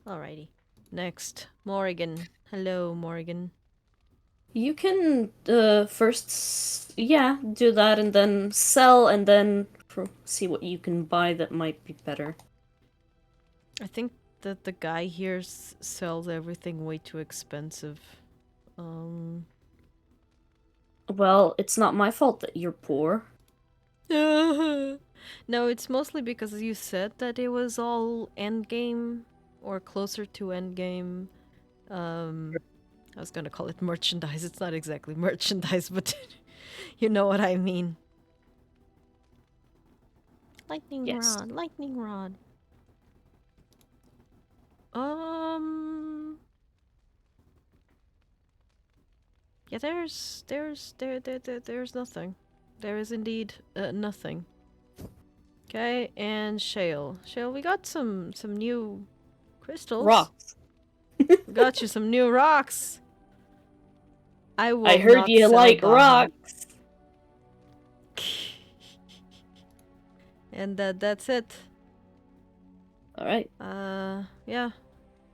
Alrighty. Next. Morrigan. Hello, Morrigan. You can first, do that and then sell and then see what you can buy that might be better. I think that the guy here sells everything way too expensive. Well, it's not my fault that you're poor. No, it's mostly because you said that it was all endgame or closer to endgame. I was gonna call it merchandise. It's not exactly merchandise, but you know what I mean. Lightning rod, lightning rod. Yeah, there's nothing. There is indeed nothing. Okay, and shale. Shale, we got some new crystals. Rocks. We got you some new rocks. I heard not you sell like them. rocks. And that's it. All right. Yeah.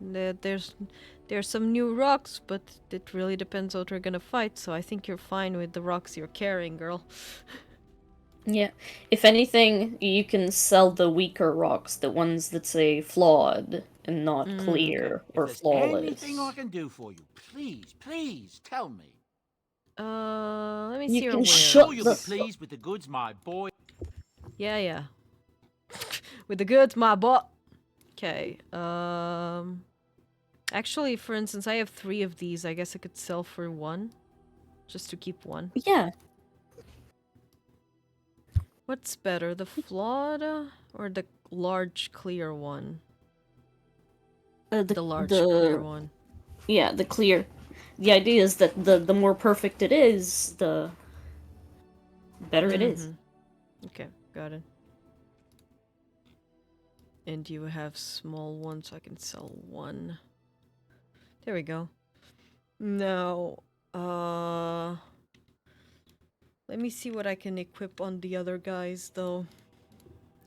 There's some new rocks, but it really depends what we're gonna fight. So I think you're fine with the rocks you're carrying, girl. Yeah. If anything, you can sell the weaker rocks, the ones that say flawed and not clear or flawless. Anything I can do for you, please tell me. Let me You see your can wares. shut You'll be pleased with the goods, my boy. Yeah. With the goods, my boy. Okay. Actually, for instance, I have 3 of these. I guess I could sell for 1, just to keep 1. Yeah. What's better, the flawed or the large clear one? The large clear one. Yeah, the clear. The idea is that the more perfect it is, the better it is. Okay, got it. And you have small one, so I can sell one. There we go. Now, let me see what I can equip on the other guys, though.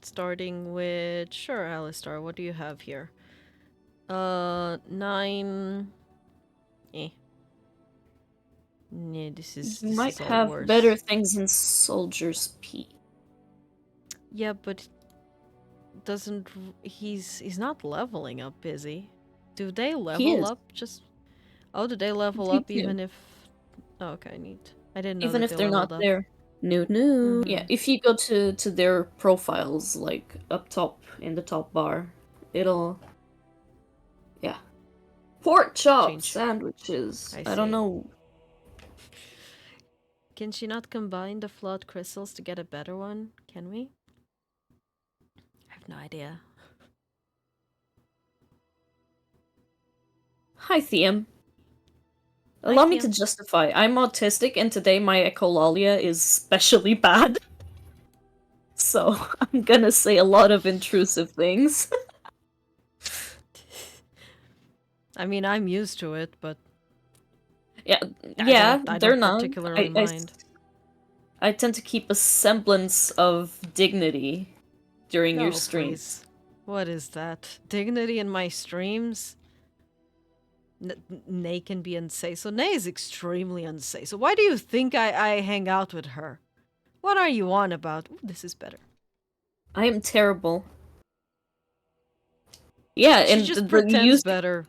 Starting with... Sure, Alistar, what do you have here? 9... Eh. Nah, this Might is all have worse. better things in Soldier's P. Yeah, but... Doesn't... He's not leveling up, is he? Do they level up just... Oh, do they level up even if... Oh, okay, neat. I didn't know even that if they they're not leveled up. there. No. Yeah, if you go to their profiles, like up top in the top bar, it'll. Yeah, pork chop sandwiches. I don't see. know. Can she not combine the flawed crystals to get a better one? Can we? I have no idea. Hi, Thiem. Allow me to justify. I'm autistic, and today my echolalia is especially bad. So I'm gonna say a lot of intrusive things. I mean, I'm used to it, but yeah, I they're don't not. particularly mind. I tend to keep a semblance of dignity during your streams. Please. What is that? Dignity in my streams? Nay can be unsafe. So Nay is extremely unsafe. So why do you think I hang out with her? What are you on about? Ooh, this is better. I am terrible. Yeah, she and just pretends better.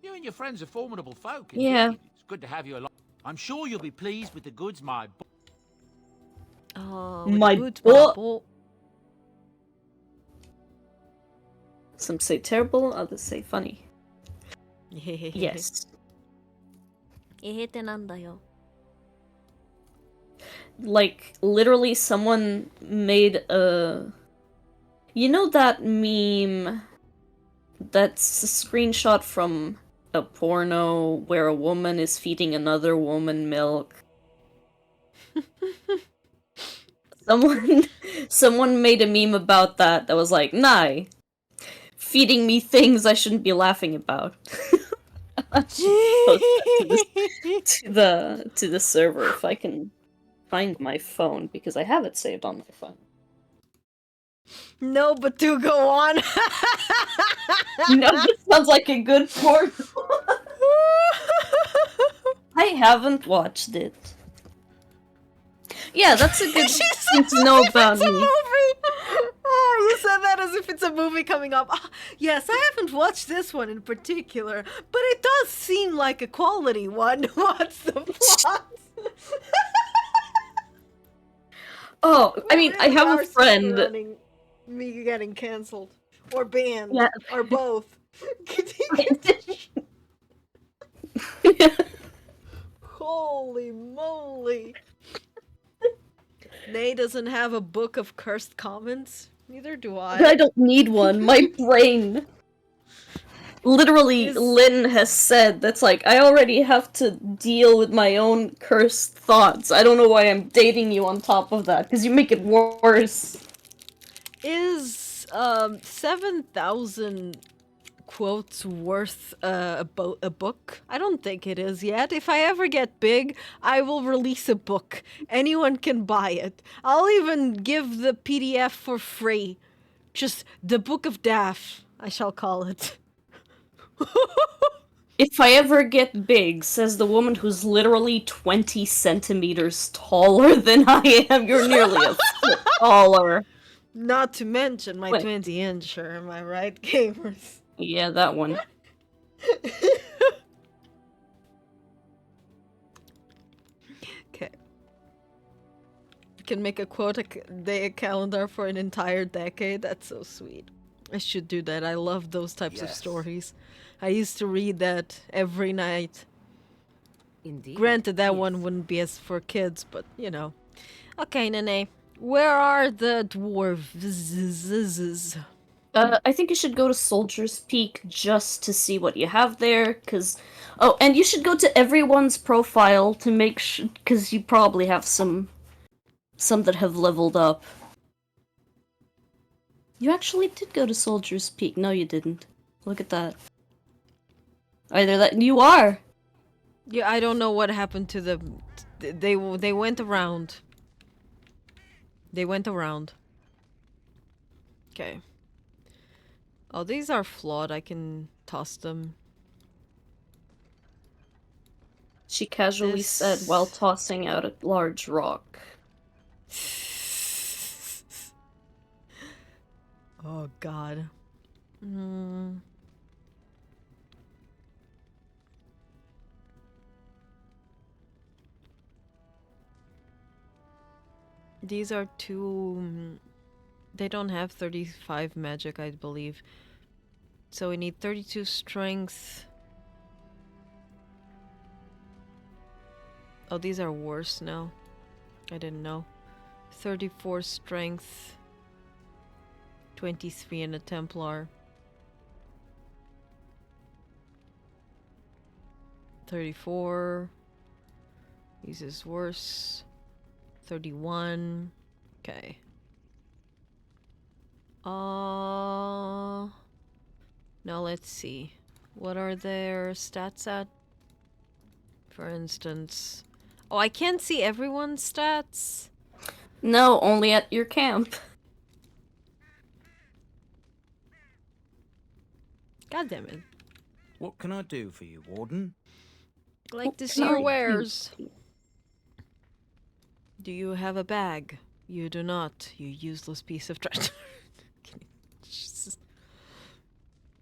You and your friends are formidable folk. Yeah. Indeed. It's good to have you along. I'm sure you'll be pleased with the goods my... Oh, my goods, boy. Some say terrible, others say funny. Yes. Like, literally someone made a... You know that meme that's a screenshot from a porno where a woman is feeding another woman milk? Someone made a meme about that was like, nah, feeding me things I shouldn't be laughing about. I should post that to the server if I can find my phone, because I have it saved on my phone. No, but do go on. No, this sounds like a good porno. I haven't watched it. Yeah, that's a good thing to know about me. Oh, you said that as if it's a movie coming up. Ah, yes, I haven't watched this one in particular, but it does seem like a quality one. What's the plot? Oh, I mean, I have a friend. Me getting cancelled or banned, yeah. or both. Holy moly! Nay doesn't have a book of cursed comments. Neither do I. I don't need one. My brain. Literally, Lynn has said that's like, I already have to deal with my own cursed thoughts. I don't know why I'm dating you on top of that, because you make it worse. Is 7,000 quotes worth a book? I don't think it is yet. If I ever get big, I will release a book. Anyone can buy it. I'll even give the PDF for free. Just the Book of Daff, I shall call it. If I ever get big, says the woman who's literally 20 centimeters taller than I am, you're nearly a foot taller. Not to mention my 20-incher, am I right, gamers? Yeah, that one. Okay. You can make a day calendar for an entire decade. That's so sweet. I should do that. I love those types of stories. I used to read that every night. Indeed. Granted, that one wouldn't be as for kids, but you know. Okay, Nene. Where are the dwarves? I think you should go to Soldier's Peak just to see what you have there, cause... Oh, and you should go to everyone's profile to make sure, cause you probably have some that have leveled up. You actually did go to Soldier's Peak. No, you didn't. Look at that. Either that... You are! Yeah, I don't know what happened to them. They went around. They went around. Okay. Oh, these are flawed. I can toss them. She casually said while tossing out a large rock. Oh, God. Hmm. These are two... They don't have 35 magic, I believe. So we need 32 strength. Oh, these are worse now. I didn't know. 34 strength. 23 in a Templar. 34. This is worse. 31. Okay. Now let's see. What are their stats at? For instance... Oh, I can't see everyone's stats? No, only at your camp. God damn it. What can I do for you, Warden? Like to see your wares. Do you have a bag? You do not, you useless piece of trash. Jesus.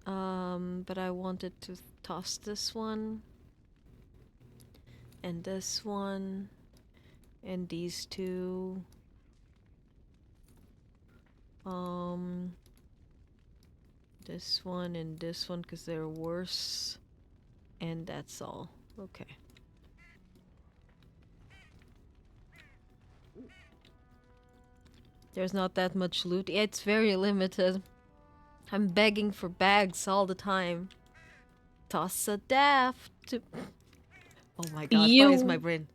But I wanted to toss this one. And this one. And these two. This one and this one because they're worse. And that's all. Okay. There's not that much loot. Yeah, it's very limited. I'm begging for bags all the time. Toss a daft to... Oh my god, why is my brain...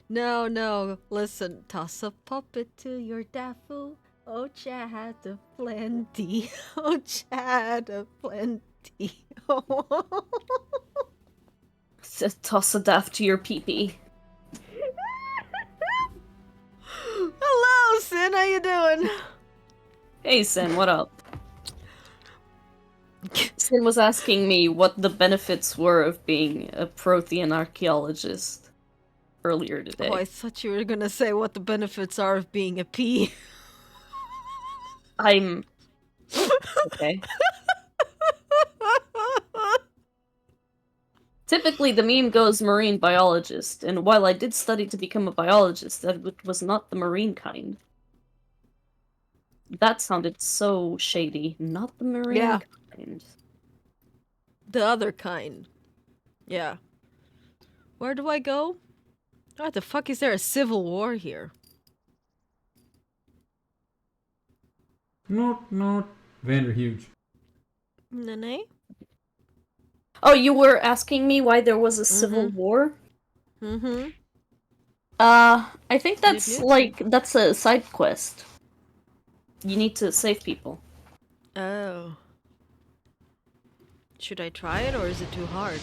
No, no, listen. Toss a puppet to your daffo. Oh, Chad of plenty. Oh, Chad of plenty. Toss a daft to your pee-pee. Hello, Sin, how you doing? Hey, Sin, what up? Sin was asking me what the benefits were of being a Prothean archaeologist earlier today. Oh, I thought you were gonna say what the benefits are of being a pea. I'm... Okay. Typically, the meme goes marine biologist, and while I did study to become a biologist, that was not the marine kind. That sounded so shady. Not the marine kind. The other kind. Yeah. Where do I go? What the fuck is there a civil war here? Not Vanderhuge. Nene? Oh, you were asking me why there was a civil war? Mm-hmm. I think that's a side quest. You need to save people. Oh. Should I try it or is it too hard?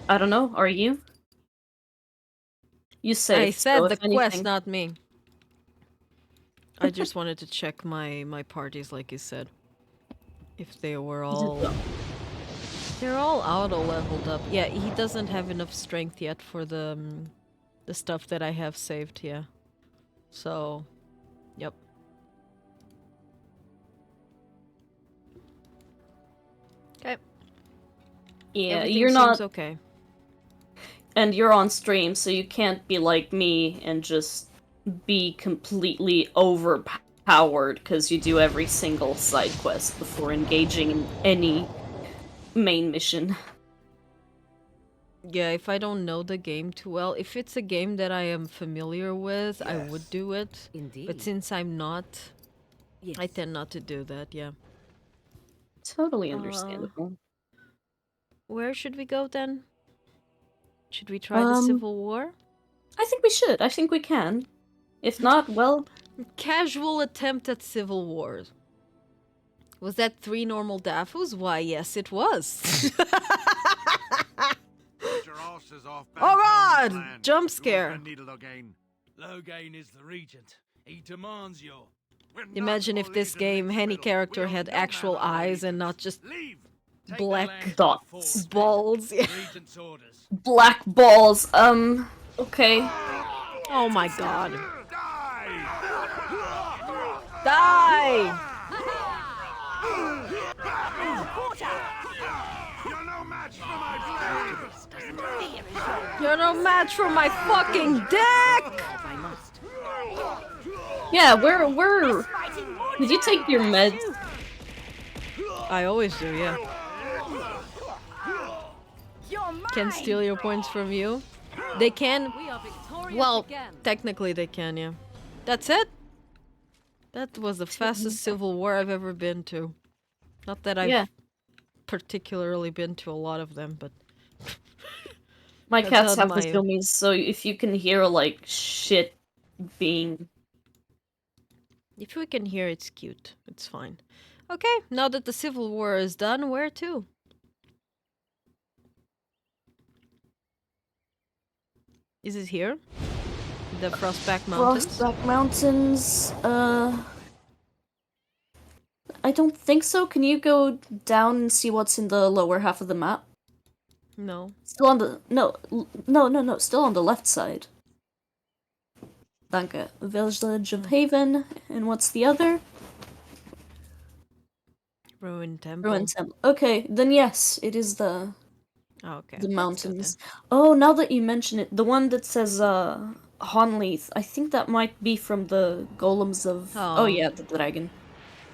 I don't know, are you? You saved, I said so the if anything... quest, not me. I just wanted to check my parties like you said. If they were all... They're all auto-leveled up. Yeah, he doesn't have enough strength yet for the stuff that I have saved here. So, yep. Okay. Yeah, Everything you're not... seems okay. And you're on stream, so you can't be like me and just be completely overpowered because you do every single side quest before engaging in any main mission. Yeah, if I don't know the game too well, if it's a game that I am familiar with, I would do it. Indeed. But since I'm not, Yes. I tend not to do that, yeah. Totally understandable. Where should we go then? Should we try the Civil War? I think we should. I think we can. If not, well... Casual attempt at Civil War. Was that 3 normal Dafus? Why, yes, it was. Oh god! Jump scare. Loghain is the regent. He demands your... Imagine if this game, any character had actual eyes and not just black dots. Balls. Yeah. Black balls, okay. Oh my god. Die! You're no match for my fucking dick! Yeah, we're... Did you take your meds? I always do, yeah. Can steal your points from you. They can... Well, technically they can, yeah. That's it? That was the fastest Civil War I've ever been to. Not that I've particularly been to a lot of them, but... My cats have the zoomies, so if you can hear, like, shit being... If we can hear, it's cute. It's fine. Okay, now that the Civil War is done, where to? Is it here? The Frostback Mountains? Frostback Mountains, I don't think so. Can you go down and see what's in the lower half of the map? No. Still on the... No. Still on the left side. Danke. Village of Haven. And what's the other? Ruined Temple. Ruined Temple. Okay, then yes, it is the... Oh, okay. The mountains. Oh, now that you mention it, the one that says, Honleith, I think that might be from the golems of... Oh yeah, the dragon.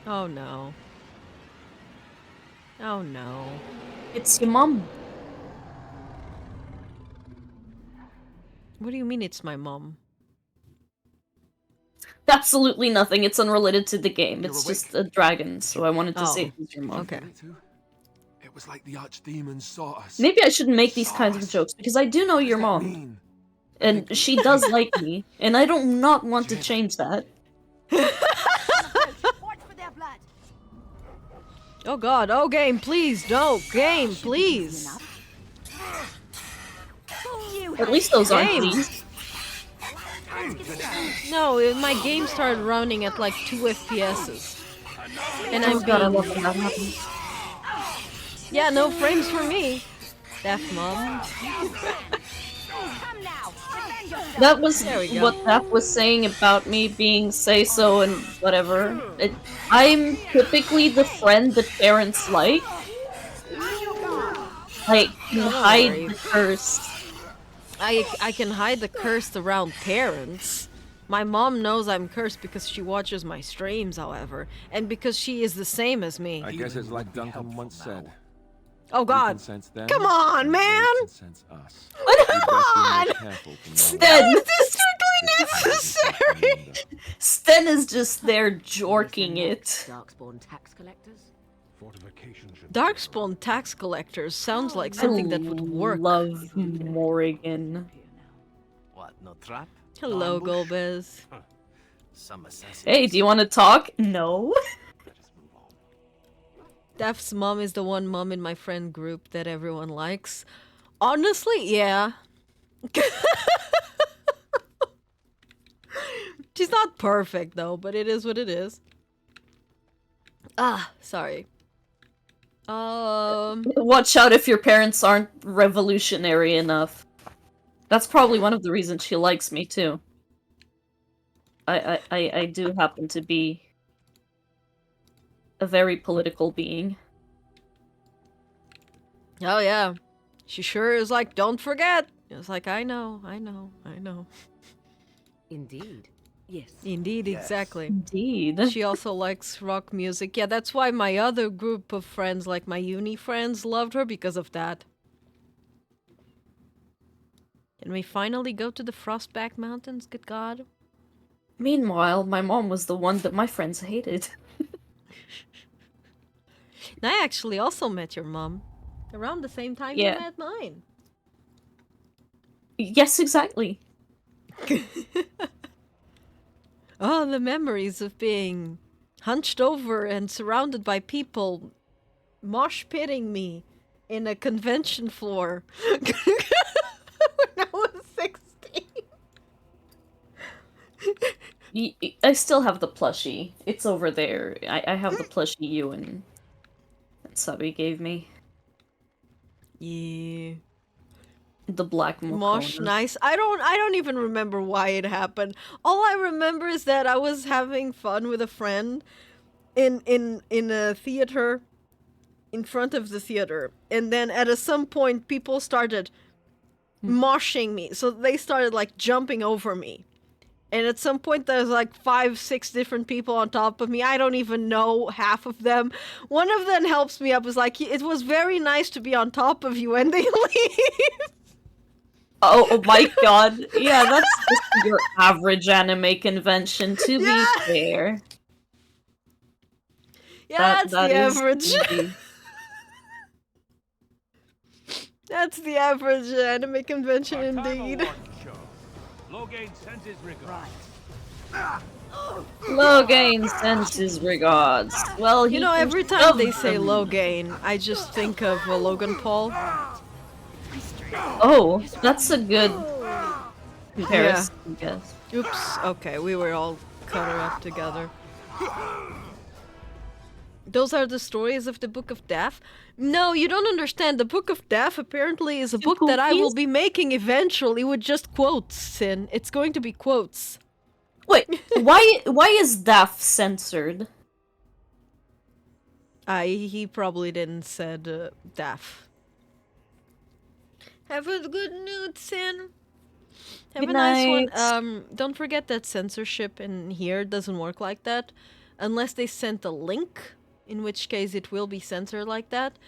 Oh no. Oh no. It's your mom. What do you mean it's my mom? Absolutely nothing. It's unrelated to the game. It's just a dragon, so I wanted to say it was your mom. Okay. It was like the archdemon saw us. Maybe I shouldn't make these kinds of jokes, because I do know your mom. And she does like me, and I don't not want to change that. Oh god, oh game, please, no, game, please. At least those aren't these. No, my game started running at like 2 FPSs. And I'm God, I being... love when that happens. Yeah, no frames for me. Deaf mom. That was There we go. what that was saying about me being say-so and whatever. I'm typically the friend that parents like. I can hide the curse. I can hide the curse around parents. My mom knows I'm cursed because she watches my streams, however, and because she is the same as me. I guess it's like Duncan once said. Oh god. Them, come on, man! Us. Come on! Sten, is this strictly necessary? Sten is just there jorking it. Darkspawn tax collectors? Darkspawn tax collectors sounds like something that would work. Love Morrigan. What, no trap? Hello, Golbez. Some assassin. Hey, do you want to talk? No. Def's mom is the one mom in my friend group that everyone likes. Honestly, yeah. She's not perfect though, but it is what it is. Ah, sorry. Watch out if your parents aren't revolutionary enough. That's probably one of the reasons she likes me too. I do happen to be a very political being. Oh yeah. She sure is like, don't forget. It's like, I know. Indeed. Yes. Indeed, exactly. Indeed. She also likes rock music. Yeah, that's why my other group of friends, like my uni friends, loved her because of that. Can we finally go to the Frostback Mountains? Good God. Meanwhile, my mom was the one that my friends hated. I actually also met your mom around the same time you met mine. Yes, exactly. Oh, the memories of being hunched over and surrounded by people mosh pitting me in a convention floor when I was 16. I still have the plushie. It's over there. I have the plushie you and Subby gave me. Yeah. The black Mosh, Mokona. nice. I don't even remember why it happened. All I remember is that I was having fun with a friend in a theater in front of the theater, and then at some point people started moshing me. So they started like jumping over me. And at some point there's like 5, 6 different people on top of me. I don't even know half of them. One of them helps me up, was like, it was very nice to be on top of you, and they leave. Oh my god. Yeah, that's just your average anime convention, to be fair. Yeah, that the is average. indeed. That's the average anime convention indeed. Loghain sends his regards. Loghain sends his regards. Well, you know, every time they say Loghain, I just think of Logan Paul. Oh, that's a good comparison, I guess. Oops, okay, we were all caught up together. Those are the stories of the Book of Death? No, you don't understand. The Book of Death apparently is a book that I will be making eventually with just quotes, Sin. It's going to be quotes. Wait, why is Death censored? He probably didn't said Death. Have a good night, Sin. Have Good a nice night. one. Don't forget that censorship in here doesn't work like that. Unless they sent a link, in which case it will be censored like that.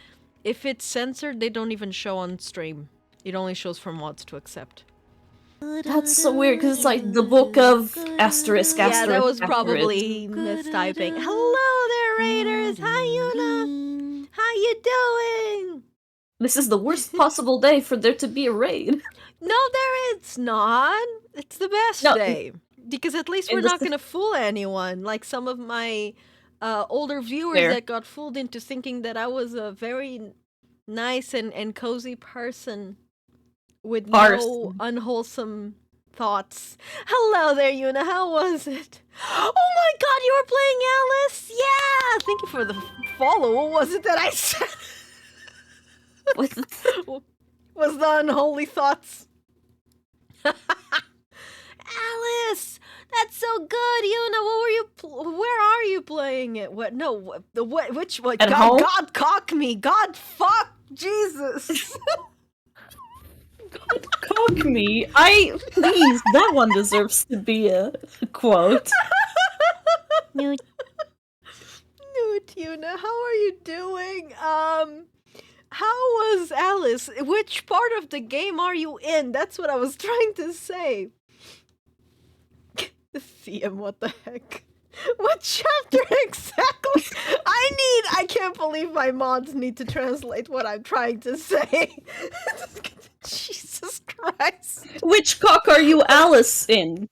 If it's censored, they don't even show on stream. It only shows for mods to accept. That's so weird, because it's like the book of asterisk, asterisk, Yeah, that was asterisk. probably mistyping. Hello there, Raiders! Hi, Yuna! How you doing? This is the worst possible day for there to be a raid. No, it's not. It's the best day. Because at least we're not gonna fool anyone, like some of my older viewers that got fooled into thinking that I was a very nice and cozy person with no unwholesome thoughts. Hello there, Yuna. How was it? Oh my god, you were playing Alice? Yeah! Thank you for the follow. What was it that I said? Was the unholy thoughts? Alice! That's so good, Yuna. What were you? Where are you playing it? What? No. Which one? At God, home? God, cock me. God, fuck, Jesus. God, cock me. Please, that one deserves to be a quote. Newt. Newt, Yuna, how are you doing? How was Alice? Which part of the game are you in? That's what I was trying to say. CM, what the heck? What chapter exactly? I can't believe my mods need to translate what I'm trying to say. Jesus Christ. Which cock are you Alice in?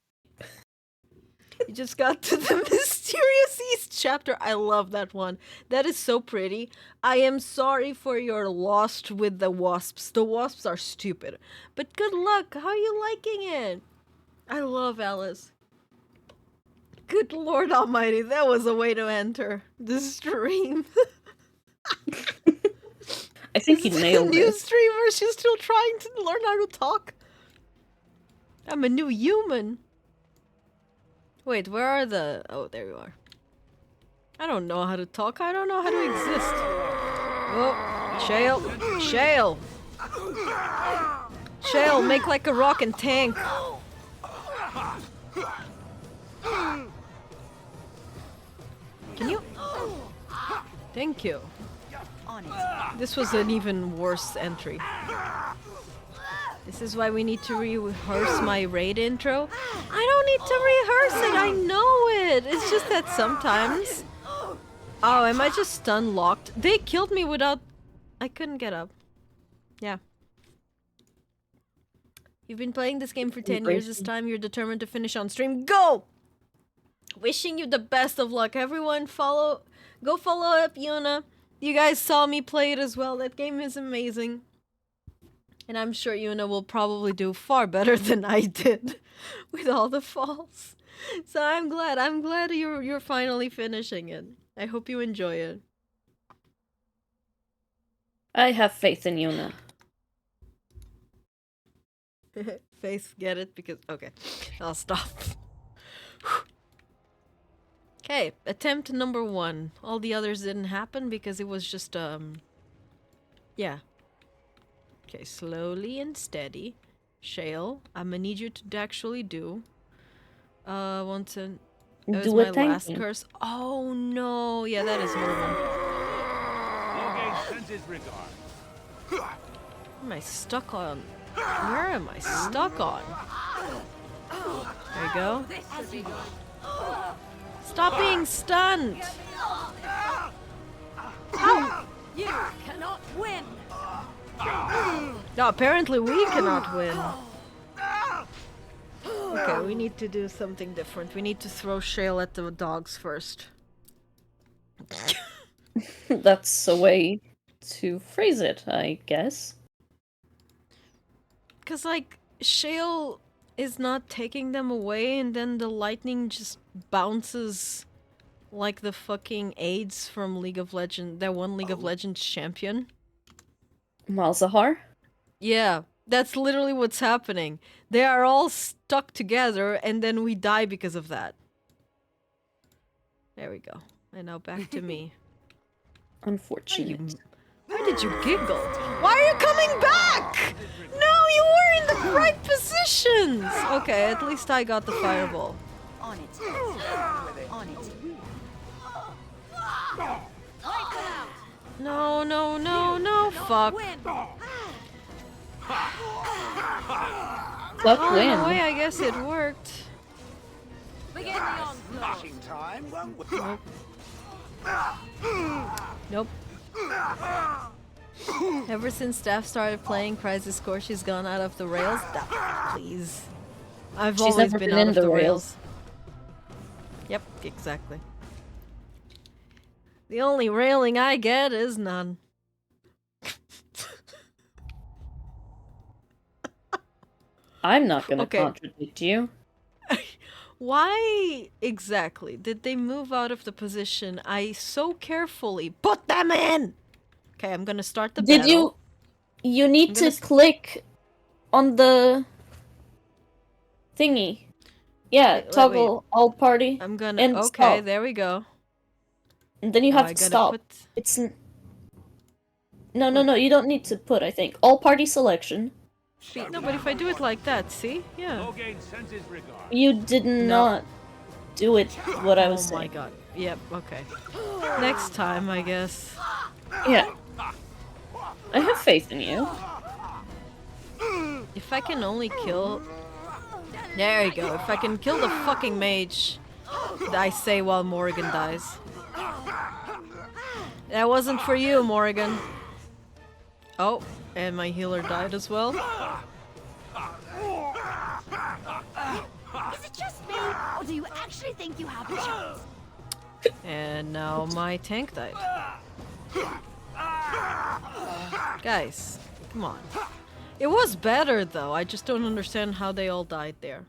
You just got to the Mysterious East chapter. I love that one. That is so pretty. I am sorry for your lost with the wasps. The wasps are stupid. But good luck. How are you liking it? I love Alice. Good Lord Almighty, that was a way to enter the stream. I think you nailed New it. streamer, she's still trying to learn how to talk. I'm a new human. Wait, where are the... Oh, there you are. I don't know how to talk. I don't know how to exist. Oh, Shale. Shale. Shale, make like a rock and tank. Can you? Thank you. This was an even worse entry. This is why we need to rehearse my raid intro. I don't need to rehearse it, I know it. It's just that sometimes Oh, am I just stun locked? They killed me without... I couldn't get up. Yeah. You've been playing this game for 10 years. This time you're determined to finish on stream. Go! Wishing you the best of luck. Everyone go follow up Yuna. You guys saw me play it as well. That game is amazing. And I'm sure Yuna will probably do far better than I did with all the falls. So I'm glad you're finally finishing it. I hope you enjoy it. I have faith in Yuna. Faith, get it? Because okay, I'll stop. Okay, attempt number 1. All the others didn't happen because it was just yeah. Okay, slowly and steady. Shale, I'm gonna need you to actually do. Want to. That was my last curse. Oh no! Yeah, that is horrible. Am I stuck on? Where am I stuck on? There you go. Stop being stunned! Ow! You cannot win! No, apparently we cannot win. Okay, we need to do something different. We need to throw shale at the dogs first. That's a way to phrase it, I guess. Because, like, shale is not taking them away, and then the lightning just bounces like the fucking AIDS from League of Legends, that one League of Legends champion. Malzahar? Yeah, that's literally what's happening. They are all stuck together, and then we die because of that. There we go. And now back to me. Unfortunate. Why did you giggle? Why are you coming back? No, you were in the right positions! Okay, at least I got the fireball. On it. On it. No, no, no, no, fuck. Fuck Oh, win. in a way, I guess it worked. Time, won't we? Nope. Ever since Steph started playing Crisis Core, she's gone out of the rails. Please. I've She's always never been been out in of the the rails. rails. Yep, exactly. The only railing I get is none. I'm not gonna contradict you. Why exactly did they move out of the position I so carefully put them in? Okay, I'm gonna start the battle. You need to click on the thingy. Yeah, toggle all party. I'm gonna. And okay, stop. there we go. And then you have to stop. It's no, you don't need to put, I think. All party selection. No, but if I do it like that, see? Yeah. You did not do it what I was saying. Oh my god. Yep, okay. Next time, I guess. Yeah. I have faith in you. If I can only kill... There you go. If I can kill the fucking mage, I say while Morrigan dies. That wasn't for you, Morrigan. Oh, and my healer died as well. Is it just me, or do you actually think you have a chance? And now my tank died. Guys, come on. It was better though, I just don't understand how they all died there.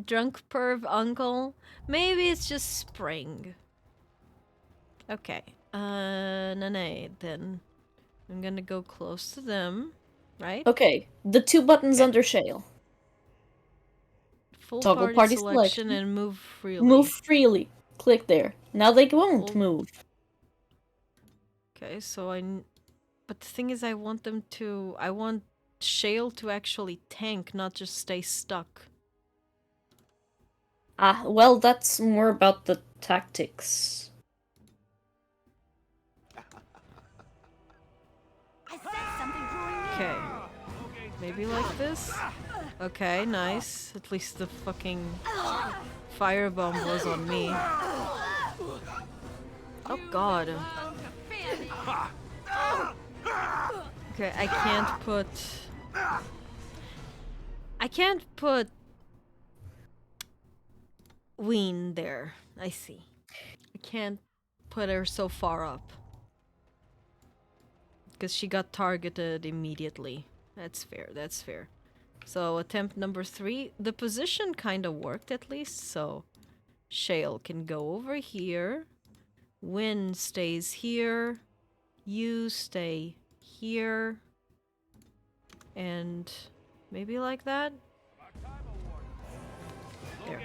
Drunk perv uncle? Maybe it's just spring. Okay. Nane, then. I'm gonna go close to them, right? Okay, the 2 buttons under Shale. Full Toggle party selection and move freely. Move freely. Click there. Now they won't move. Okay, so but the thing is I want them to... I want Shale to actually tank, not just stay stuck. Ah, well, that's more about the tactics. Okay. Maybe like this? Okay, nice. At least the fucking firebomb was on me. Oh god. Okay, I can't put Ween there. I see. I can't put her so far up. Because she got targeted immediately. That's fair, that's fair. So attempt number 3. The position kind of worked at least, so Shale can go over here. Win stays here. You stay here. And maybe like that? There.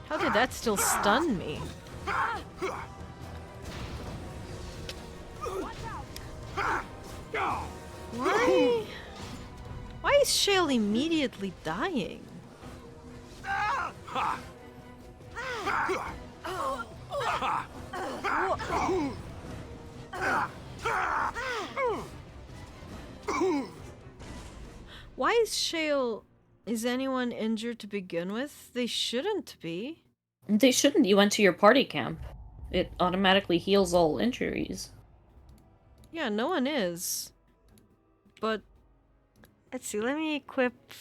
How did that still stun me? Why? Why is Shale immediately dying? Why is Shale... Is anyone injured to begin with? They shouldn't be. They shouldn't. You went to your party camp. It automatically heals all injuries. Yeah, no one is. But... Let's see, let me equip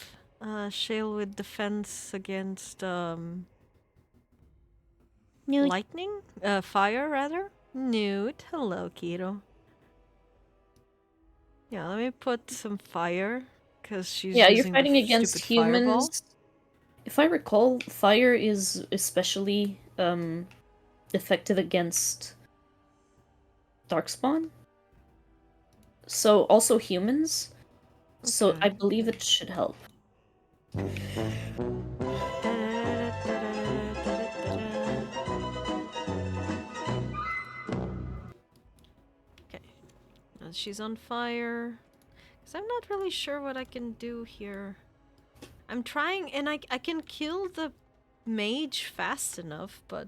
Shale with defense against lightning? Fire, rather? Newt. Hello, Kiro. Yeah, let me put some fire, because she's Yeah, using you're fighting the against stupid fireball. humans. If I recall, fire is especially effective against Darkspawn. So also humans. So Okay. I believe it should help. Okay. Now she's on fire. Because I'm not really sure what I can do here. I'm trying, and I can kill the mage fast enough, but...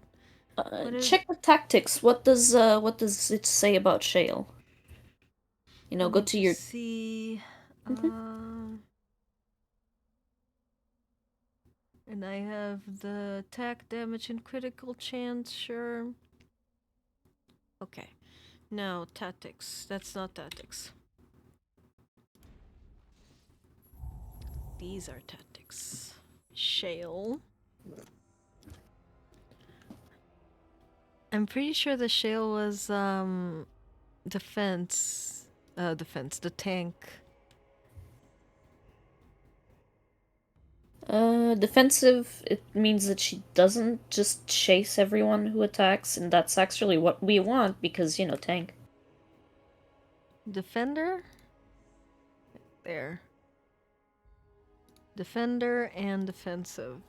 Check the tactics. What does it say about Shale? You know, go to your... See... And I have the attack damage and critical chance, sure. Okay. No, tactics. That's not tactics. These are tactics. Shale. I'm pretty sure the shale was, defense. The tank. Defensive, it means that she doesn't just chase everyone who attacks, and that's actually what we want, because, you know, tank. Defender? There. Defender and defensive.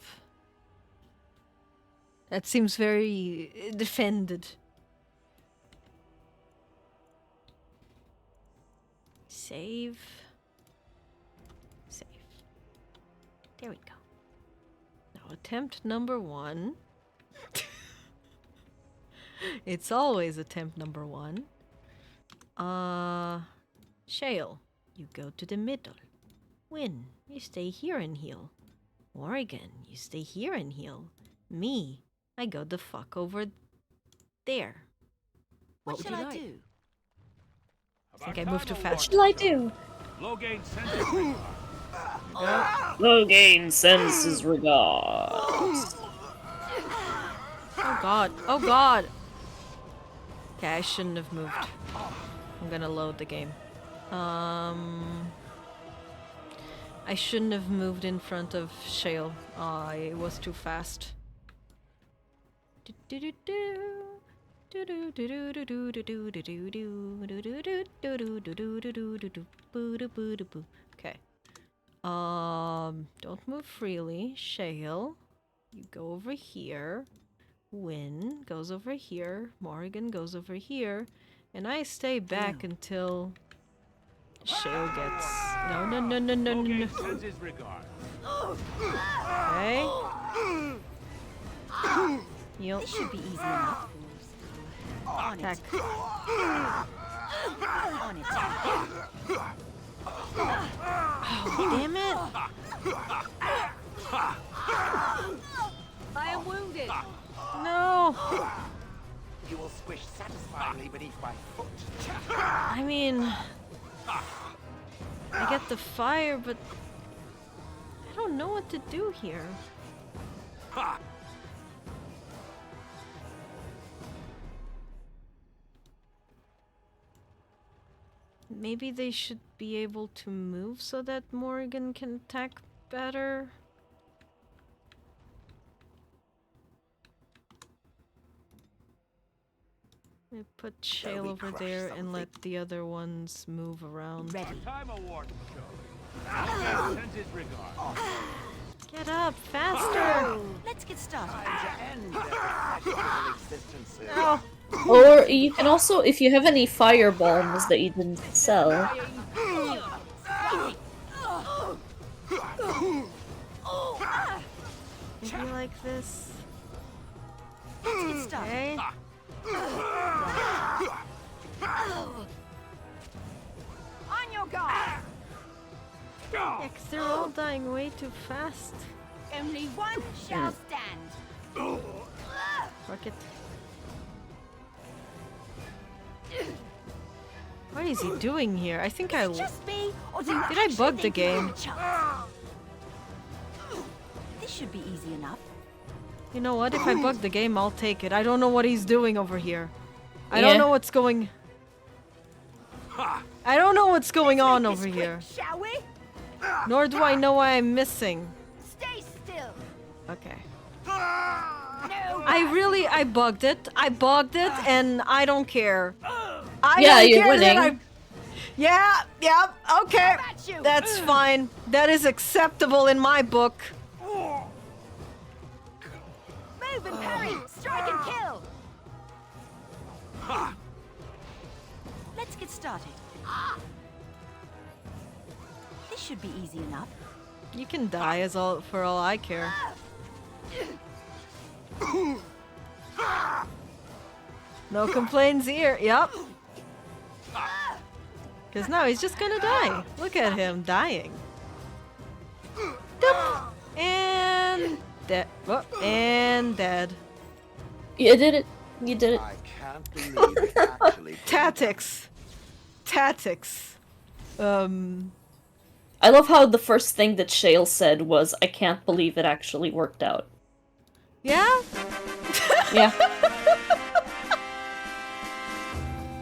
That seems very defended. Save. Save. There we go. Now attempt number 1. It's always attempt number 1. Shale, you go to the middle. Win, you stay here and heal. Morrigan, you stay here and heal. Me, I go the fuck over there. What should I do? I think I moved too fast. What shall I do? Loghain sends his regards. Oh god, oh god! Okay, I shouldn't have moved. I'm gonna load the game. I shouldn't have moved in front of Shale. It was too fast. Okay. Don't move freely. Shale, you go over here. Win goes over here. Morrigan goes over here. And I stay back until Shale gets... No. Okay. Heal. This should be easy enough. On Attack. it. On it. Oh, damn it! I am wounded. No! You will squish satisfyingly beneath my foot. I mean... I get the fire, but... I don't know what to do here. Maybe they should be able to move so that Morgan can attack better. We put Shale over there and let the other ones move around. Time award show. Sends his regard. Get up, faster! Let's get started. No. Or you can also, if you have any fire bombs that you didn't sell. Maybe like this. Let's get started. Okay. On your guard. Yeah, 'cause they're all dying way too fast. Only one shall stand. Rocket. What is he doing here? I think I... Just me, or do you Did I actually bug the think you have game? a chance? This should be easy enough. You know what? If I bug the game, I'll take it. I don't know what he's doing over here. I don't know what's going... I don't know what's going on over here. Shall we? Nor do I know why I'm missing. Stay still. Okay. No. I bugged it. I bugged it, and I don't care. Yeah, you're winning. Yeah, okay. That's fine. That is acceptable in my book. Move and parry. Strike and kill. Let's get started. This should be easy enough. You can die for all I care. No complaints here. Yep. Because now he's just gonna die. Look at him dying. Doop. And dead. Oh, and dead. You did it. You did it. I can't believe it actually. Tactics. Tactics. I love how the first thing that Shale said was, "I can't believe it actually worked out." Yeah? Yeah.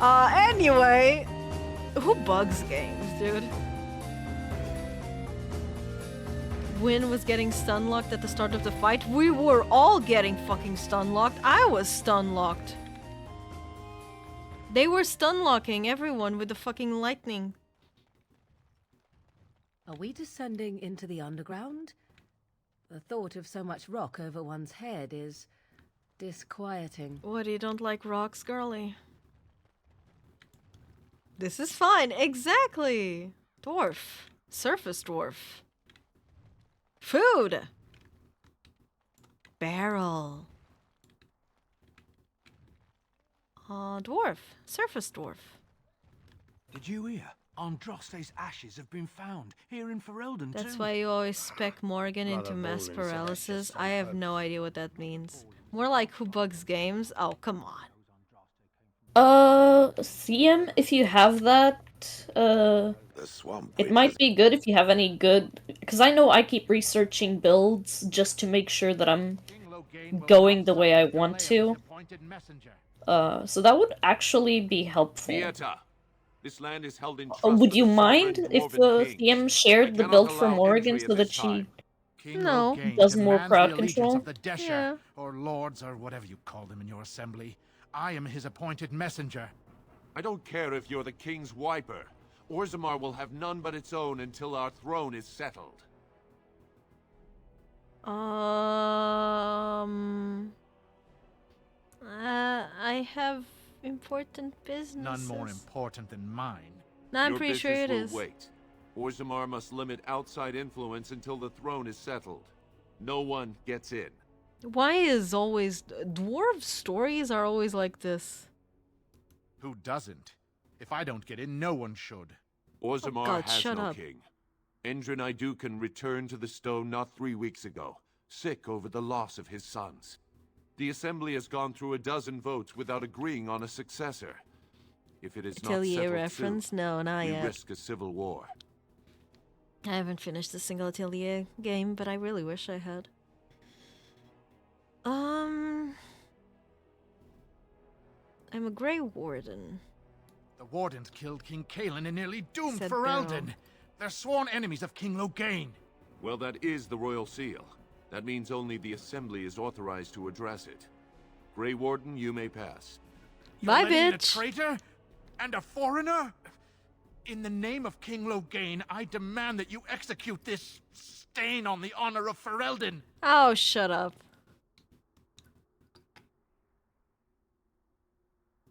Anyway, who bugs games, dude? Win was getting stun locked at the start of the fight. We were all getting fucking stun locked. I was stun locked. They were stun locking everyone with the fucking lightning. Are we descending into the underground? The thought of so much rock over one's head is disquieting. What, you don't like rocks, girly? This is fine, exactly! Dwarf. Surface dwarf. Food! Barrel. Dwarf. Surface dwarf. Did you hear? Androste's ashes have been found here in Ferelden That's too. why you always spec Morgan into mass paralysis. I have no idea what that means. More like who bugs games? Oh, come on. CM, if you have that, it might be good if you have any good... Because I know I keep researching builds just to make sure that I'm going the way I want to. So that would actually be helpful. This land is held in Would you mind if CM shared the build for Morgan so that she does more crowd control? Yeah. Or lords, or whatever you call them in your assembly. I am his appointed messenger. I don't care if you're the king's wiper. Orzammar will have none but its own until our throne is settled. I have important business. None more important than mine. No, I'm pretty sure it is. Wait. Orzammar must limit outside influence until the throne is settled. No one gets in. Why is always... Dwarf stories are always like this. Who doesn't? If I don't get in, no one should. Orzammar God, has shut no up. king. Endrin Idukan returned to the stone not 3 weeks ago, sick over the loss of his sons. The Assembly has gone through a dozen votes without agreeing on a successor. If it is not Atelier settled reference? soon, No, not we yet. risk a civil war. I haven't finished a single Atelier game, but I really wish I had. I'm a Grey Warden. The Wardens killed King Kaelin and nearly doomed Said Ferelden. Barrow. They're sworn enemies of King Loghain. Well, that is the royal seal. That means only the Assembly is authorized to address it. Grey Warden, you may pass. Bye, You're letting in a bitch. traitor? And a foreigner? In the name of King Loghain, I demand that you execute this stain on the honor of Ferelden. Oh, shut up.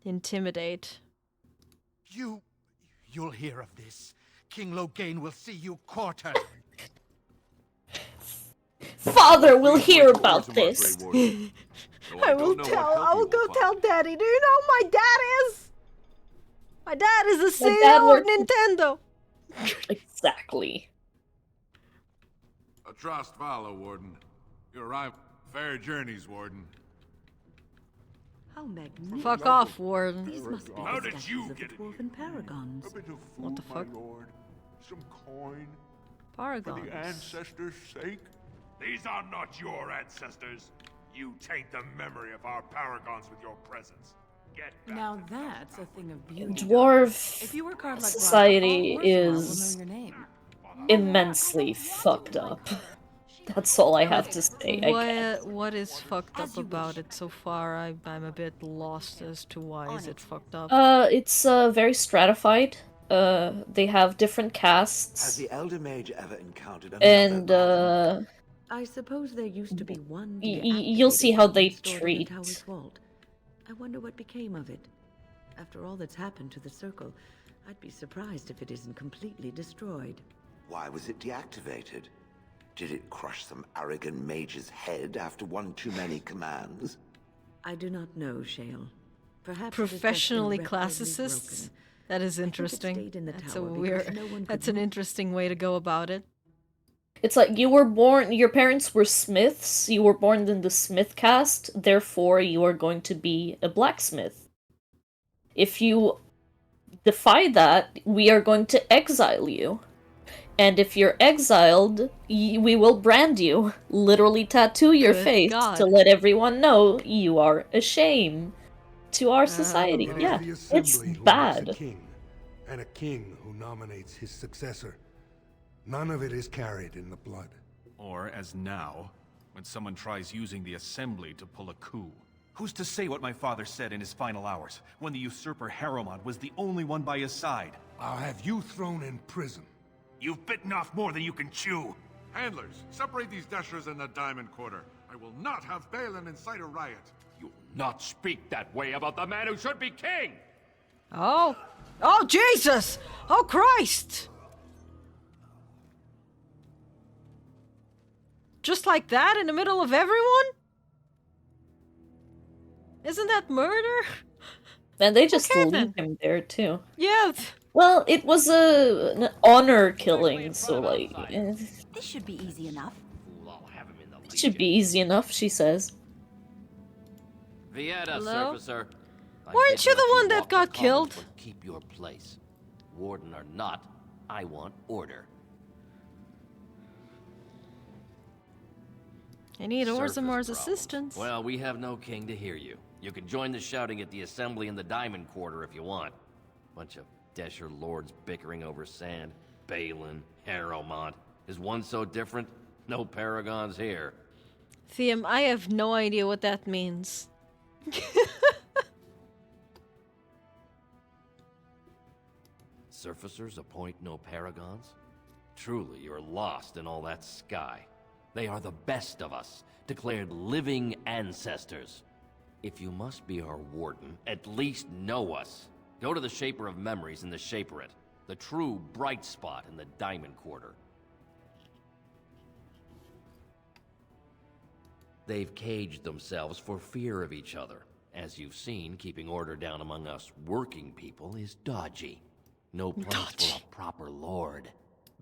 Intimidate. You'll hear of this. King Loghain will see you quartered. Father will hear about this. I will go tell Daddy. Do you know who my dad is? My dad is the My dad CEO of works- Nintendo. Exactly. A trust follow, Warden. You arrive. Fair journeys, Warden. How magnificent. Fuck off, Warden. These must be How the did you statues of get the in dwarven paragons. A bit of food, What the fuck? my lord. Some coin. Paragons. For the ancestors' sake. These are not your ancestors. You taint the memory of our paragons with your presence. Get back. Now that's a thing of beauty. Dwarf If you work hard like society Rob, all Orzammar will is know your name. immensely fucked up. That's all I have to say, I guess. What is fucked up about it so far? I'm a bit lost as to why is it fucked up. It's very stratified. They have different Has castes, the Elder Mage ever encountered another and Guardian? I suppose there used to be one. you'll see how they stored in the treat. tower's vault. I wonder what became of it. After all that's happened to the Circle, I'd be surprised if it isn't completely destroyed. Why was it deactivated? Did it crush some arrogant mage's head after one too many commands? I do not know, Shale. Perhaps it has just been Professionally irreparably classicists? broken. That is I think it interesting. stayed in the That's a tower because weird. no one could That's an move. interesting way to go about it. It's like you were born, your parents were smiths, you were born in the smith caste, therefore you are going to be a blacksmith. If you defy that, we are going to exile you. And if you're exiled, we will brand you. Literally tattoo your Good face God. to let everyone know you are a shame to our society. It Yeah, is the it's assembly who bad. makes a king, and a king who nominates his successor. None of it is carried in the blood. Or, as now, when someone tries using the assembly to pull a coup. Who's to say what my father said in his final hours, when the usurper Harrowmont was the only one by his side? I'll have you thrown in prison. You've bitten off more than you can chew. Handlers, separate these dashers in the Diamond Quarter. I will not have Balin incite a riot. You'll not speak that way about the man who should be king! Oh. Oh, Jesus! Oh, Christ! Just like that in the middle of everyone? Isn't that murder? And they just Okay, leave then. him there too. Yeah. Well, it was an honor killing, so like, This should be easy enough. it should be easy enough, she says. Vieta, Hello? surfacer. I Weren't did you let the one that walk got the killed? commons, but keep your place. Warden or not, I want order. I need Surface Orzammar's problems. assistance. Well, we have no king to hear you. You can join the shouting at the assembly in the Diamond Quarter if you want. Bunch of Desher lords bickering over sand. Balin, Harrowmont. Is one so different? No paragons here. Theum, I have no idea what that means. Surfacers appoint no paragons? Truly, you're lost in all that sky. They are the best of us, declared living ancestors. If you must be our warden, at least know us. Go to the Shaper of Memories in the Shaperate, the true bright spot in the Diamond Quarter. They've caged themselves for fear of each other. As you've seen, keeping order down among us working people is dodgy. No place for a proper lord.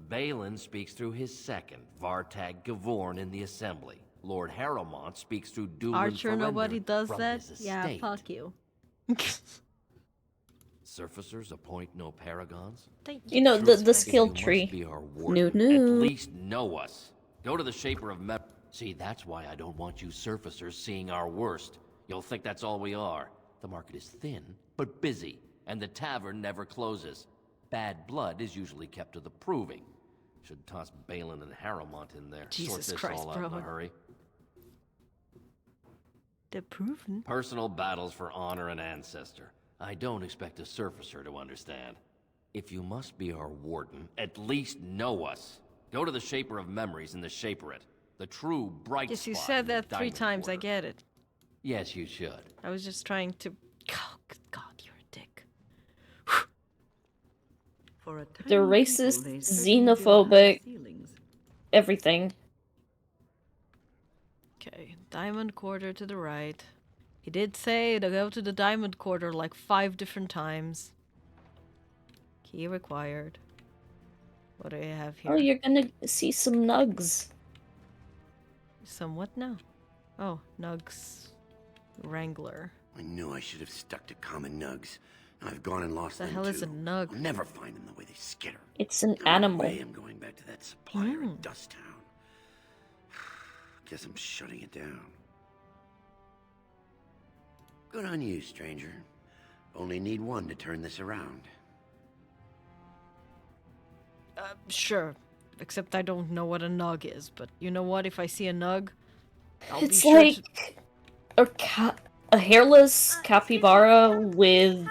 Balin speaks through his second, Vartag Gavorn, in the Assembly. Lord Harrowmont speaks through Dulan Archer, nobody does from that? his Yeah, estate. fuck you. Surfacers appoint no paragons? You know, the skill If you tree. must be our warden, at least know us. Go to the Shaper of See, that's why I don't want you surfacers seeing our worst. You'll think that's all we are. The market is thin, but busy, and the tavern never closes. Bad blood is usually kept to the proving. Should toss Balin and Harrowmont in there. Jesus Sort this Christ, all out in bro. a hurry. They're proven. Personal battles for honor and ancestor. I don't expect a surfacer to understand. If you must be our warden, at least know us. Go to the Shaper of Memories in the Shaperate. The true bright Yes, you spot said in the that 3 Diamond times, I Quarter. get it. Yes, you should. I was just trying to... Oh, good God, you're a dick. For a They're tiny racist, people, they certainly do have xenophobic, ceilings. everything. Okay, Diamond Quarter to the right. He did say to go to the Diamond Quarter like 5 different times. Key required. What do you have here? Oh, you're gonna see some nugs. Some what now? Oh, Nugs Wrangler. I knew I should have stuck to common nugs. I've gone and lost The them hell is a too. nug? I'll never find them the way they skitter. It's an No animal. way I'm going back to that supplier in Dust Town. Guess I'm shutting it down. Good on you, stranger. Only need one to turn this around. Sure. Except I don't know what a nug is, but you know what? If I see a nug, I'll It's be sure like a hairless capybara with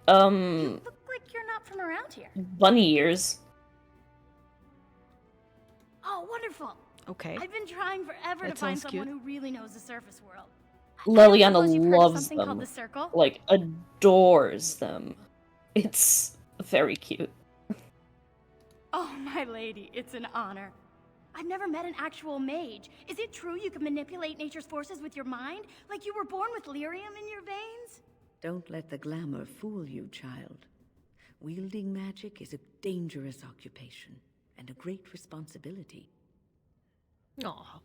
Look like you're not from around here. bunny ears. Oh, wonderful. Okay. I've been trying forever That to find sounds someone cute. who really knows the surface world. Leliana suppose you've heard of loves something called them. the Circle? Like, adores them. It's very cute. Oh, my lady, it's an honor. I've never met an actual mage. Is it true you can manipulate nature's forces with your mind? Like you were born with lyrium in your veins? Don't let the glamour fool you, child. Wielding magic is a dangerous occupation and a great responsibility. Aw.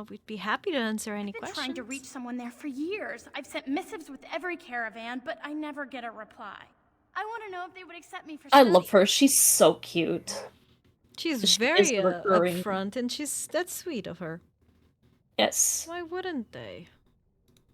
We'd be happy to answer any I've been questions. trying to reach someone there for years. I've sent missives with every caravan, but I never get a reply. I want to know if they would accept me for I study. love her. She's so cute. She's She is very recurring. upfront, and that's sweet of her. Yes. Why wouldn't they?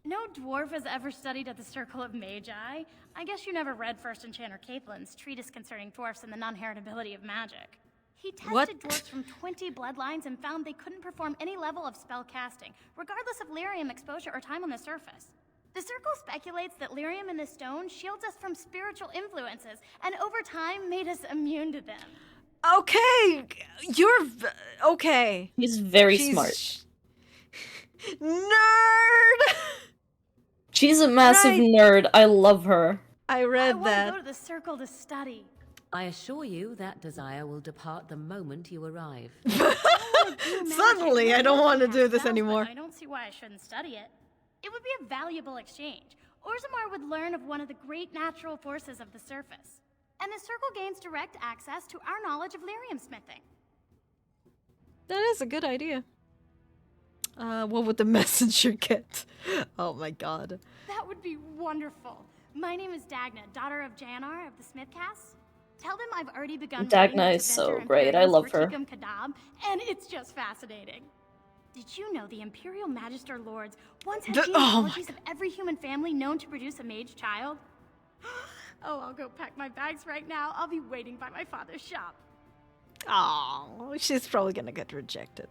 No dwarf has ever studied at the Circle of Magi. I guess you never read First Enchanter Caitlin's treatise concerning dwarfs and the non-heritability of magic. He tested What? dwarfs from 20 bloodlines and found they couldn't perform any level of spell casting, regardless of lyrium exposure or time on the surface. The Circle speculates that lyrium in the stone shields us from spiritual influences, and over time made us immune to them. Okay, okay. He's very She's smart. Nerd! She's a massive Right. nerd. I love her. I I read want to that. go to the Circle to study. I assure you that desire will depart the moment you arrive. Suddenly, I don't want to do this anymore. I don't see why I shouldn't study it. It would be a valuable exchange. Orzammar would learn of one of the great natural forces of the surface. And the Circle gains direct access to our knowledge of lyrium smithing. That is a good idea. What would the messenger get? Oh my god. That would be wonderful. My name is Dagna, daughter of Janar of the Smithcast. Tell them I've already begun Dagna writing is to so venture in great. I Paradise love her. Verticum Kadab, and it's just fascinating. Did you know the Imperial Magister Lords once had Oh my genealogies of every human family known to produce a mage child? Oh, I'll go pack my bags right now. I'll be waiting by my father's shop. Oh, she's probably gonna get rejected.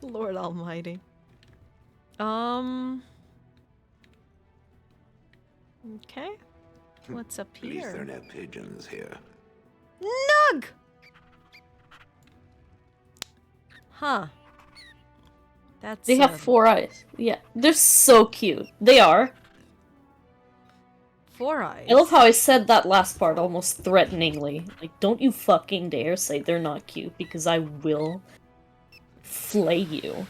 Lord Almighty. Okay. What's up At least there are here? no pigeons here. Nug! Huh. That's They have 4 eyes. Yeah, they're so cute. They are. 4 eyes. I love how I said that last part almost threateningly. Like, don't you fucking dare say they're not cute, because I will flay you.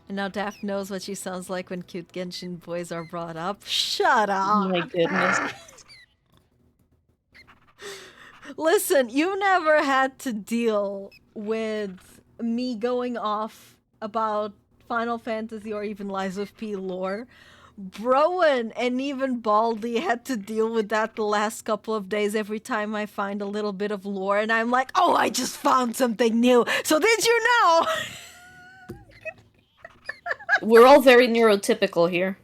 And now Daphne knows what she sounds like when cute Genshin boys are brought up. Shut up! Oh my goodness. Listen, you never had to deal with me going off about Final Fantasy or even Lies of P lore. Browan and even Baldy had to deal with that the last couple of days every time I find a little bit of lore and I'm like, oh, I just found something new. So did you know? We're all very neurotypical here.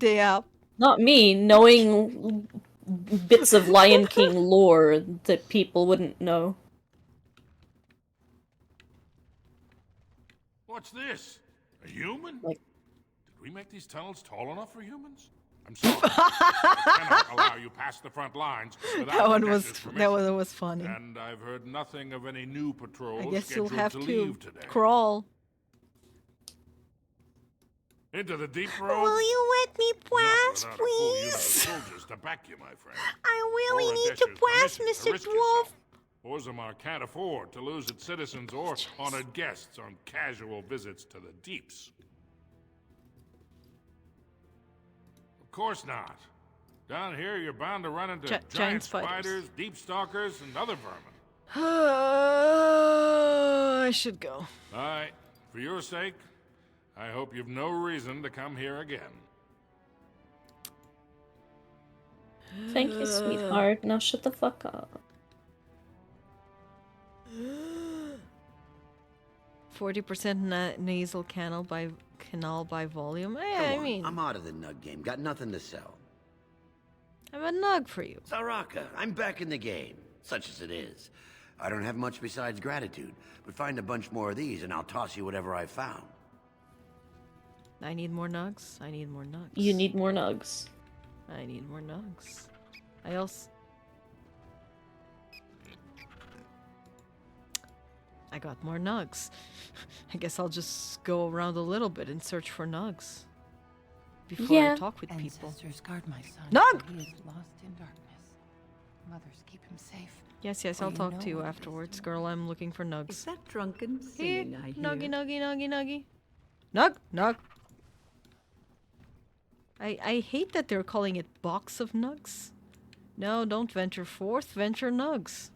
Yeah. Not me, knowing bits of Lion King lore that people wouldn't know. What's this? A human? Like... Did we make these tunnels tall enough for humans? I'm sorry. I cannot allow you past the front lines without that one permission. was funny. And I've heard nothing of any new patrols I guess you'll scheduled have to to leave today. crawl. Into the deep road? Will you let me pass, Not without a full unit of please? soldiers to back you, my friend. I really Or a need to Desher's pass, permission to Mr. risk Dwarf. yourself. Orzammar can't afford to lose its citizens or honored guests on casual visits to the deeps. Of course not. Down here, you're bound to run into giant spiders, deep stalkers, and other vermin. I should go. All right. For your sake, I hope you've no reason to come here again. Thank you, sweetheart. Now shut the fuck up. 40% nasal canal by volume. Hey, I mean, I'm out of the nug game. Got nothing to sell. I have a nug for you. Saraka, I'm back in the game, such as it is. I don't have much besides gratitude, but find a bunch more of these and I'll toss you whatever I found. I need more nugs. I need more nugs. You need more nugs. I need more nugs. I also... I got more nugs. I guess I'll just go around a little bit and search for nugs. Before I talk with people. Guard my son. Nug! He is lost in darkness. Mothers, keep him safe. Yes, I'll talk to you afterwards, girl. I'm looking for nugs. Is that drunken Here, singing I hear? nuggy, nuggy, nuggy, nuggy. Nug, nug. I hate that they're calling it box of nugs. No, don't venture forth, venture nugs.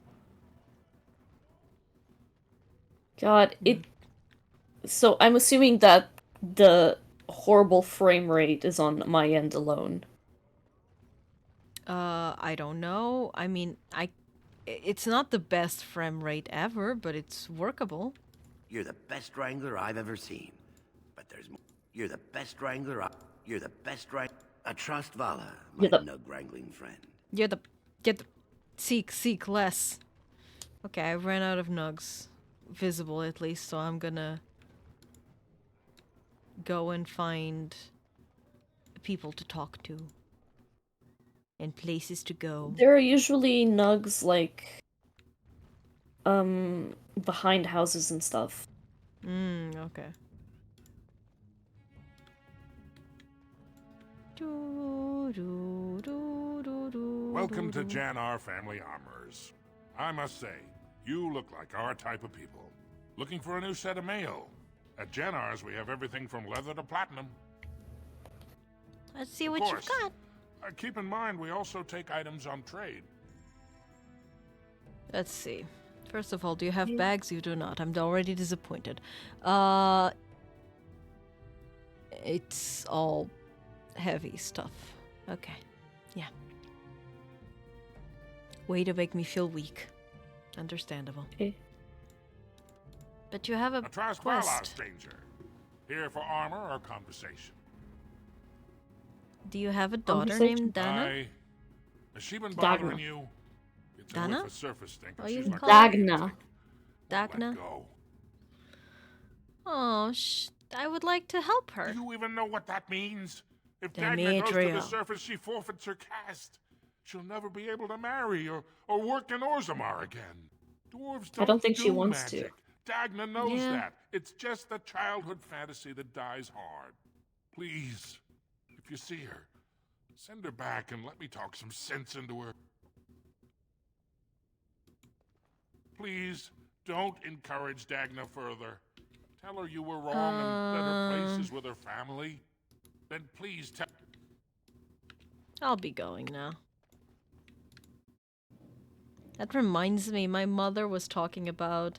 God, it... So I'm assuming that the horrible frame rate is on my end alone. I don't know. I mean, it's not the best frame rate ever, but it's workable. You're the best wrangler I've ever seen. But there's more. You're the best wrangler You're the best wrangler. I trust Vala, my nug wrangling friend. Seek less. Okay, I ran out of nugs. Visible at least, so I'm gonna go and find people to talk to. And places to go. There are usually nugs, like, behind houses and stuff. Okay. Welcome to Jannar Family Armorers. I must say, you look like our type of people. Looking for a new set of mail. At Jannar's, we have everything from leather to platinum. Let's see what you've got. Keep in mind, we also take items on trade. Let's see. First of all, do you have bags? You do not. I'm already disappointed. It's all heavy stuff. Okay. Yeah. Way to make me feel weak. Understandable. Okay. But you have a quest. Stranger. Here for armor or conversation. Do you have a daughter named Dana? Has she been bothering you? It's Dana? a surface thing. Oh, you call Dagna. Dagna? Oh, I would like to help her. Do you even know what that means? If Dagna goes to the surface, she forfeits her caste. She'll never be able to marry or work in Orzammar again. Dwarves I don't think she wants magic. Dagna knows that. It's just a childhood fantasy that dies hard. Please, if you see her, send her back and let me talk some sense into her. Please, don't encourage Dagna further. Tell her you were wrong and let her places with her family. Then please tell... I'll be going now. That reminds me, my mother was talking about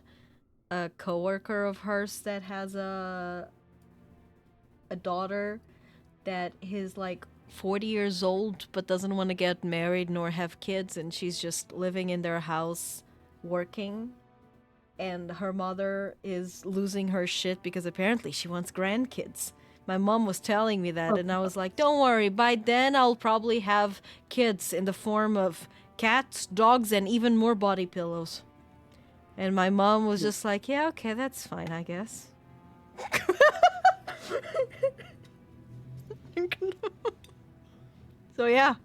a coworker of hers that has a daughter that is like 40 years old but doesn't want to get married nor have kids, and she's just living in their house working, and her mother is losing her shit because apparently she wants grandkids. My mom was telling me that, and I was like, don't worry, by then I'll probably have kids in the form of cats, dogs, and even more body pillows. And my mom was just like, yeah, okay, that's fine, I guess. So yeah.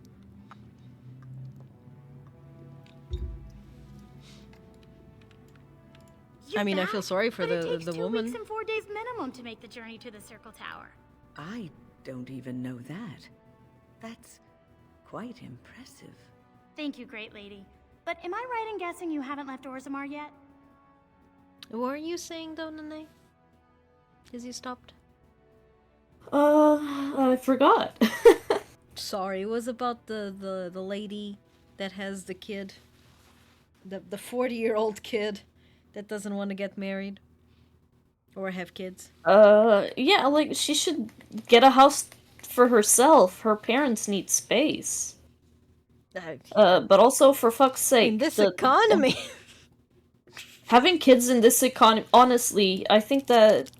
I mean, I feel sorry for the It takes 2 woman. weeks and 4 days minimum to make the journey to the Circle Tower. I don't even know that. That's quite impressive. Thank you, great lady. But am I right in guessing you haven't left Orzammar yet? What are you saying, though, Nene? Is he stopped? I forgot. Sorry, it was about the lady that has the kid. The 40-year-old kid that doesn't want to get married. Or have kids. Yeah, like, she should get a house for herself. Her parents need space. But also, for fuck's sake... In this economy! Having kids in this economy... Honestly, I think that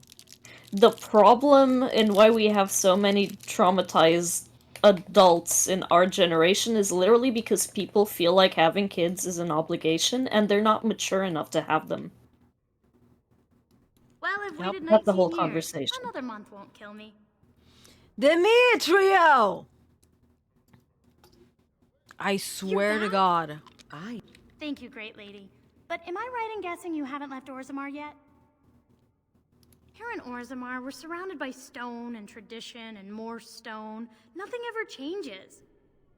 the problem and why we have so many traumatized adults in our generation is literally because people feel like having kids is an obligation, and they're not mature enough to have them. Well, I've waited 19 That's the whole years. conversation. Another month won't kill me. Demetrio! I swear to God. Thank you, great lady. But am I right in guessing you haven't left Orzammar yet? Here in Orzammar, we're surrounded by stone and tradition and more stone. Nothing ever changes.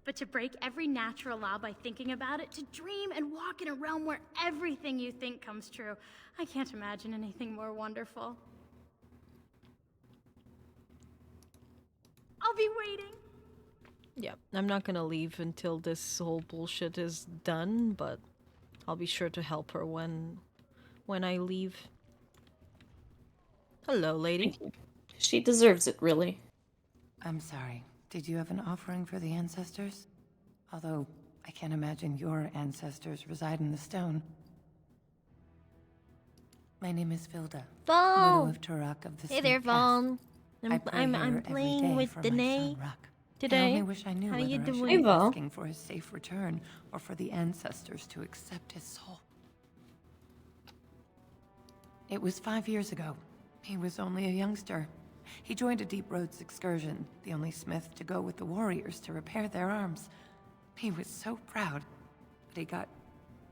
But to break every natural law by thinking about it, to dream and walk in a realm where everything you think comes true, I can't imagine anything more wonderful. I'll be waiting. Yeah, I'm not gonna leave until this whole bullshit is done, but I'll be sure to help her when I leave. Hello, lady. She deserves it, really. I'm sorry. Did you have an offering for the ancestors? Although, I can't imagine your ancestors reside in the stone. My name is Vilda, widow of Turok of the Hey there, Snake Vaughn. Path. I'm playing with Danae today. I only wish I knew How whether you I should doing? be asking for his safe return or for the ancestors to accept his soul. It was 5 years ago. He was only a youngster. He joined a Deep Roads excursion, the only smith to go with the warriors to repair their arms. He was so proud, but he got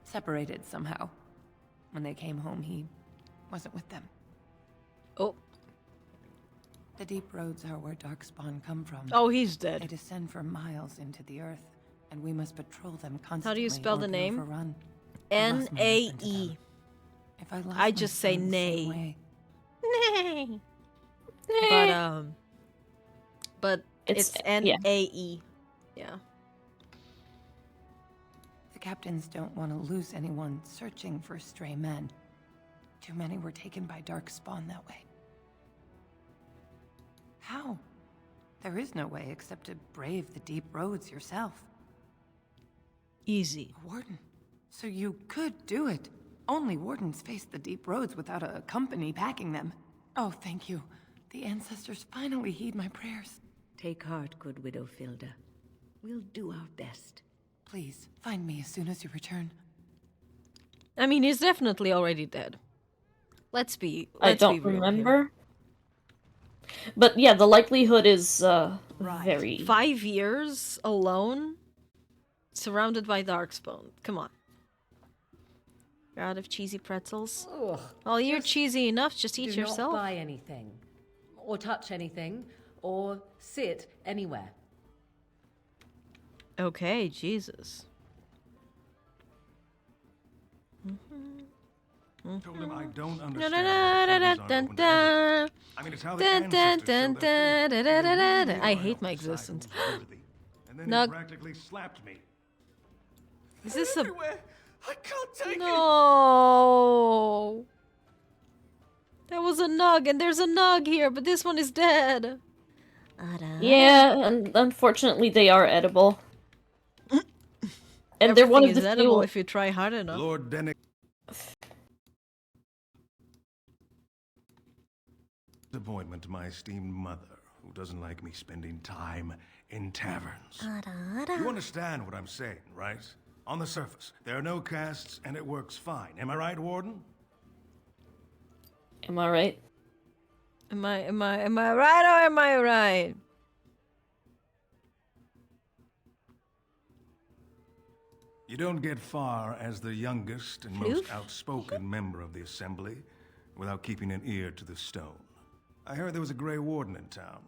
separated somehow. When they came home, he wasn't with them. Oh. The Deep Roads are where Darkspawn come from. Oh, he's dead. They descend for miles into the earth, and we must patrol them constantly. How do you spell or the be name? overrun. N-A-E. If I lost I my just say son the same nay. way, Nay. But it's N-A-E. Yeah. the captains don't want to lose anyone searching for stray men. Too many were taken by Darkspawn that way. How? There is no way except to brave the Deep Roads yourself. Easy. A warden. So you could do it. Only wardens face the Deep Roads without a company backing them. Oh, thank you. The ancestors finally heed my prayers. Take heart, good widow Filda. We'll do our best. Please, find me as soon as you return. I mean, he's definitely already dead. Let's be I don't be real remember. But yeah, the likelihood is very... 5 years alone? Surrounded by Darkspawn. Come on. You're out of cheesy pretzels? Ugh, well, you're cheesy enough, just eat do yourself. Not buy anything, or touch anything, or sit anywhere. Okay, Jesus. Told him I don't Da, understand. da, da, why da, kingdoms aren't open to da, everyone. I mean, it's how the dun, dun, ancestors dun, showed their dun, faith. da, da, They da, really da. I are hate my help decide existence. who's worthy. And then he Nug. practically slapped me. Is this a... I can't take it. No. That was a Nug, and there's a Nug here, but this one is dead. Yeah, and unfortunately they are edible. And they're one Everything of is the edible few. if you try hard enough. Lord Dennick. Disappointment to my esteemed mother, who doesn't like me spending time in taverns. You understand what I'm saying, right? On the surface, there are no castes, and it works fine. Am I right, Warden? Am I right? Am I right or am I right? You don't get far as the youngest and most outspoken member of the Assembly without keeping an ear to the stone. I heard there was a Grey Warden in town.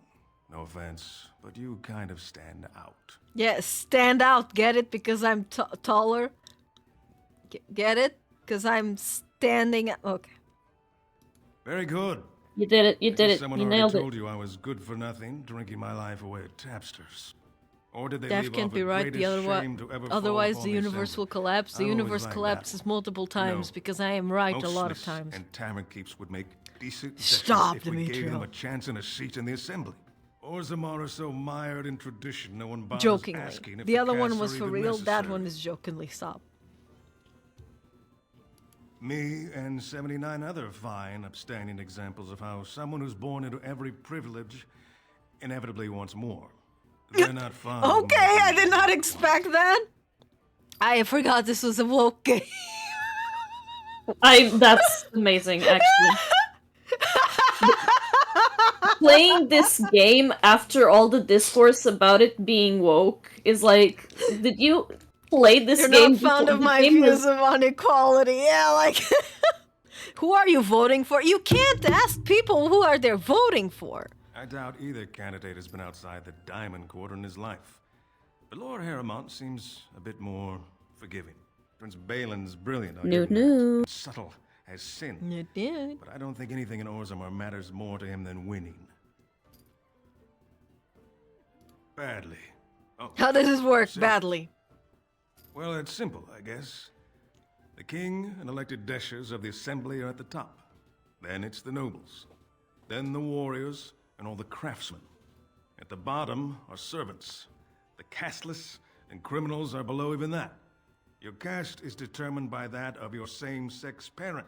No offense, but you kind of stand out. Yeah, stand out. Get it? Because I'm taller. Get it? Because I'm standing. Okay. Very good. You did it. You did it. Someone You already nailed told it. you I was good for nothing, drinking my life away at tapsters. Or did they Death leave can't off be the right. The greatest other shame to ever fall otherwise, upon the universe Assembly? will collapse. The I've always universe liked collapses that. multiple times No, because I am right a most lot of smiths times. And tavern keeps would make decent Stop, if we gave them Demetrio. a chance and a seat in the Assembly. Orzammar are so mired in tradition, no one bothers Jokingly. asking if The other one casts was are for even real. That necessary. one is jokingly. Stop. Me and 79 other fine, upstanding examples of how someone who's born into every privilege inevitably wants more. They're not fond of Okay, I did not expect that. I forgot this was a woke game. That's amazing, actually. Playing this game after all the discourse about it being woke is like, did you play this You're game not fond before of the my game views was... of inequality. Yeah, like... Who are you voting for? You can't ask people who are they voting for. I doubt either candidate has been outside the Diamond Quarter in his life. But Lord Harrowmont seems a bit more forgiving. Prince Balin's brilliant, I'll give him that. Subtle as sin. You did. But I don't think anything in Orzammar matters more to him than winning. Badly. Oh, How does this work? so- Badly. Well, it's simple, I guess. The king and elected deshers of the Assembly are at the top. Then it's the nobles. Then the warriors and all the craftsmen. At the bottom are servants. The casteless and criminals are below even that. Your caste is determined by that of your same-sex parent.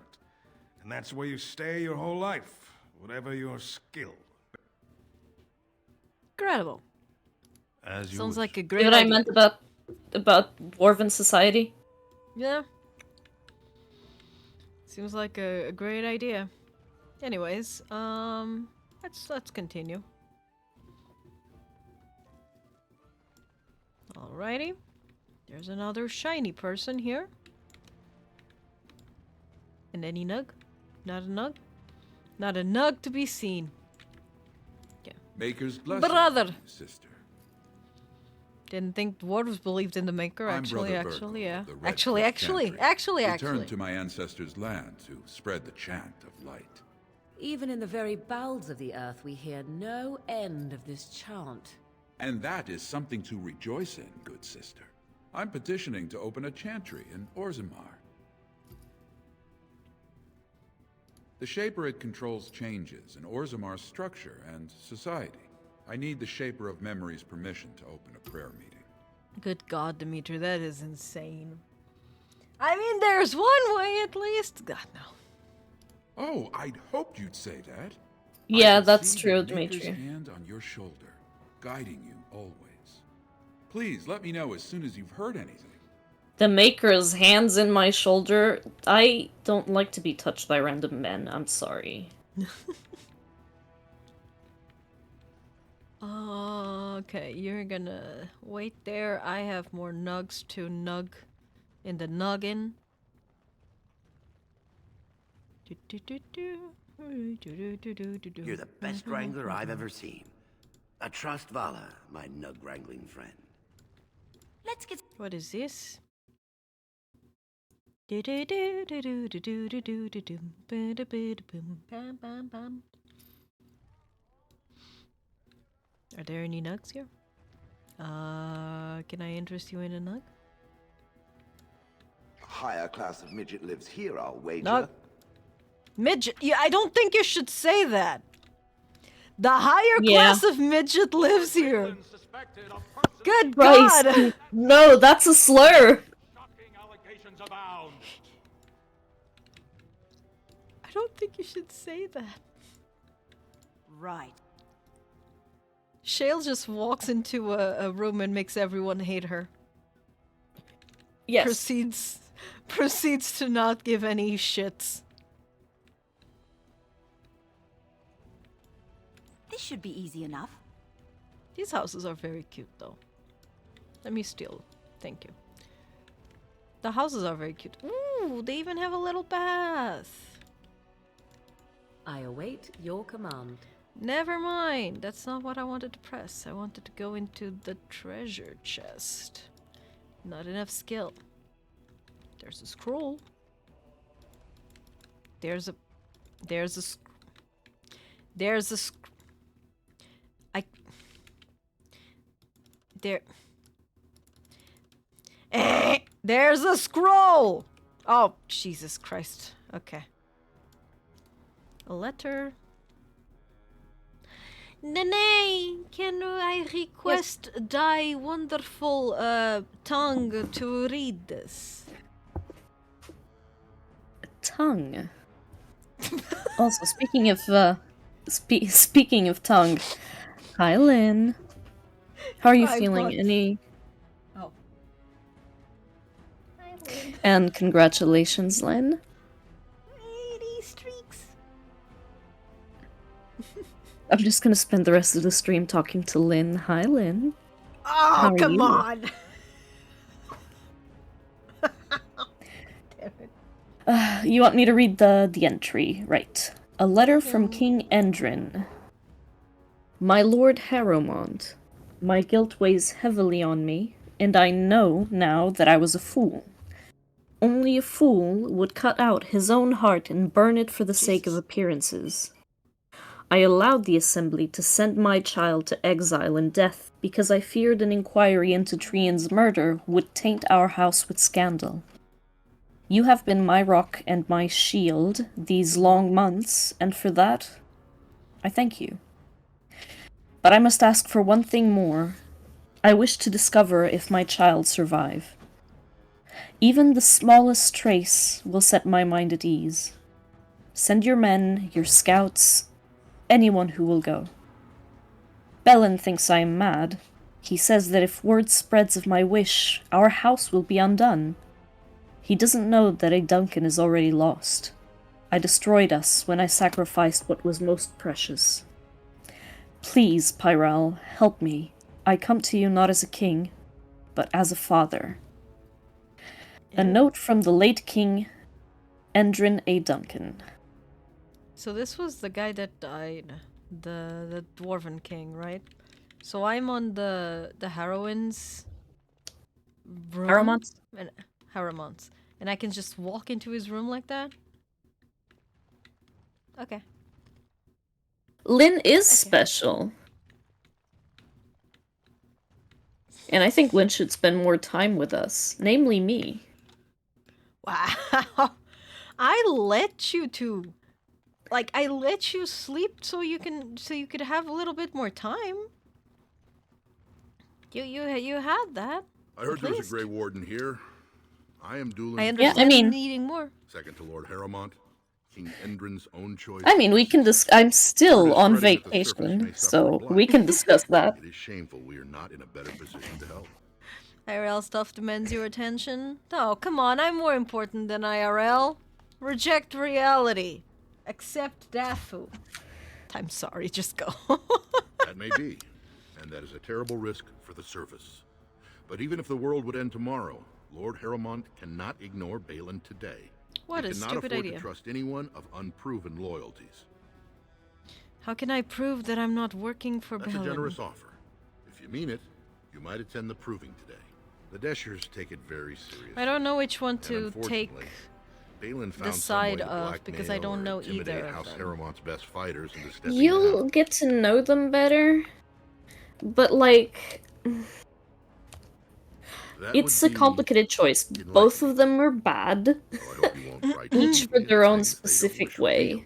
And that's where you stay your whole life, whatever your skill. Incredible. As you Sounds wish. like a See great what I idea. meant about Dwarven society? Yeah. Seems like a great idea. Anyways, let's continue. Alrighty. There's another shiny person here. And any nug? Not a nug? Not a nug to be seen. Yeah. Maker's blessing, Brother! sister. Didn't think dwarves believed in the maker. I'm Actually, Brother actually, Virgil yeah. of the Red Actually, Cliff actually. Returned to my ancestors' land to spread the chant of light. Even in the very bowels of the earth, we hear no end of this chant. And that is something to rejoice in, good sister. I'm petitioning to open a chantry in Orzammar. The Shaperid controls changes in Orzammar's structure and society. I need the Shaper of Memory's permission to open a prayer meeting. Good God, Dimitri, that is insane. I mean, there's one way at least. God, no. Oh, I'd hoped you'd say that. Yeah, I can that's see true, the Maker's Dimitri. hand on your shoulder, guiding you always. Please let me know as soon as you've heard anything. The Maker's hands in my shoulder. I don't like to be touched by random men. I'm sorry. Okay, you're gonna wait there. I have more nugs to nug in the noggin. You're the best wrangler I've ever seen. I trust Vala, my nug-wrangling friend. Let's get... What is this? Are there any nugs here? Can I interest you in a nug? A higher class of midget lives here, I'll wager. Nug. Midget? Yeah, I don't think you should say that. The higher class of midget lives here. Good Christ. God! No, that's a slur. I don't think you should say that. Right. Shale just walks into a room and makes everyone hate her. Yes. Proceeds to not give any shits. This should be easy enough. These houses are very cute, though. Let me steal. Thank you. The houses are very cute. Ooh, they even have a little bath. I await your command. Never mind. That's not what I wanted to press. I wanted to go into the treasure chest. Not enough skill. There's a scroll. There's a there's a scroll! Oh, Jesus Christ. Okay. A letter. Nene, can I request thy wonderful tongue to read this? Tongue. Also, speaking of speaking of tongue, hi Lynn. How are you feeling? Any? Oh. And congratulations, Lynn. 80 streaks. I'm just gonna spend the rest of the stream talking to Lynn. Hi, Lynn. Oh, come on! You want me to read the entry, right? A letter from King Endrin. My Lord Harrowmont, my guilt weighs heavily on me, and I know now that I was a fool. Only a fool would cut out his own heart and burn it for the sake of appearances. I allowed the assembly to send my child to exile and death because I feared an inquiry into Trian's murder would taint our house with scandal. You have been my rock and my shield these long months, and for that, I thank you. But I must ask for one thing more. I wish to discover if my child survive. Even the smallest trace will set my mind at ease. Send your men, your scouts, anyone who will go. Bellin thinks I am mad. He says that if word spreads of my wish, our house will be undone. He doesn't know that a Duncan is already lost. I destroyed us when I sacrificed what was most precious. Please, Pyrel, help me. I come to you not as a king, but as a father. A note from the late King Endrin A. Duncan. So this was the guy that died, the Dwarven King, right? So I'm on the Harrowin's room. Harrowmont's. And I can just walk into his room like that? Okay. Lynn is special. And I think Lynn should spend more time with us, namely me. Wow. I let you I let you sleep so you could have a little bit more time. You had that. I heard there's a Grey Warden here. I am dueling. I understand needing more. Second to Lord Harrowmont, King Endrin's own choice. I mean, we can I'm still on vacation, so we can discuss that. It is shameful we are not in a better position to help. IRL stuff demands your attention. Oh, come on, I'm more important than IRL. Reject reality. Accept Dafu. I'm sorry, just go. That may be, and that is a terrible risk for the surface. But even if the world would end tomorrow, Lord Harrowmont cannot ignore Balin today. What a stupid idea. He cannot afford to trust anyone of unproven loyalties. How can I prove that I'm not working for Balin? That's a generous offer. If you mean it, you might attend the proving today. The Deshers take it very seriously. I don't know which one And to take Balin the found side some way to of because I blackmail don't or know intimidate either of House them. Haramont's best fighters into stepping You'll down. get to know them better, but like, That it's would a be complicated choice. Both of them are bad, each for their own specific way.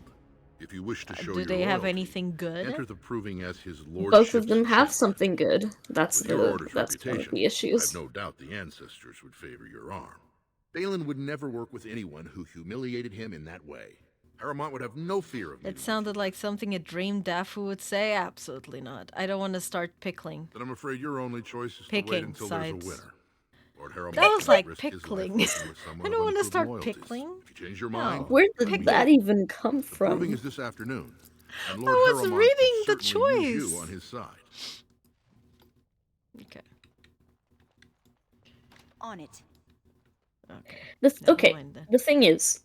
If you wish to show Do your they have loyalty, anything good? enter the proving as his Both of lordship's them have champion. something good. That's With your order's one of reputation, the issues. I've no doubt the ancestors would favor your arm. Balin would never work with anyone who humiliated him in that way. Haramont would have no fear of It sounded like something a dream Dafu would say. Absolutely not. I don't want to start pickling. But I'm afraid your only choice is to Picking wait until there's sides. a winner. Lord Haramont That was cannot like risk his life pickling. working with someone I of don't want to unproven start loyalties. pickling. If you change your No. mind, Where let did me that know. even come The proving from? is this afternoon. And I Lord was Haramont reading could the certainly use choice. you on his side. Okay. On it. Okay. Okay, mind then. the thing is,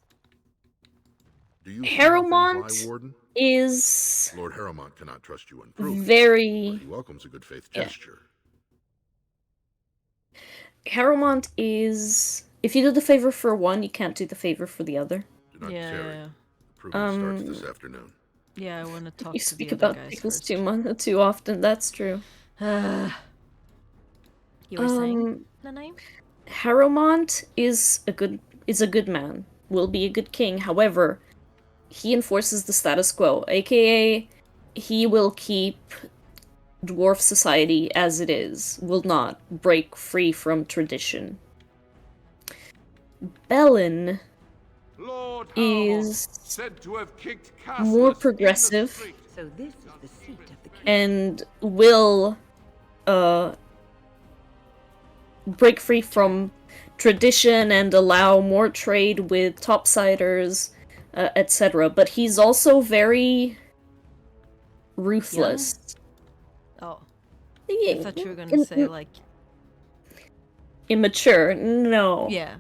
Do you see how things Haramont lie, Warden? is Lord Haramont cannot trust you unproved. very... He welcomes a good faith Yeah. gesture. Haramont is... If you do the favor for one, you can't do the favor for the other. Do not Yeah, tarry. yeah. The proving starts this afternoon. Yeah, I want to talk You to speak the other about guys pickles first. too often, that's true. You were saying the name? Haramont is a good man. Will be a good king. However, he enforces the status quo, aka he will keep dwarf society as it is. Will not break free from tradition. Bellin Lord is said to have kicked more castless progressive So this is the seat of the king. and will break free from tradition and allow more trade with topsiders, etc. But he's also very ruthless. Oh. Yeah, I thought you were going to say, like... Immature. No. Yeah.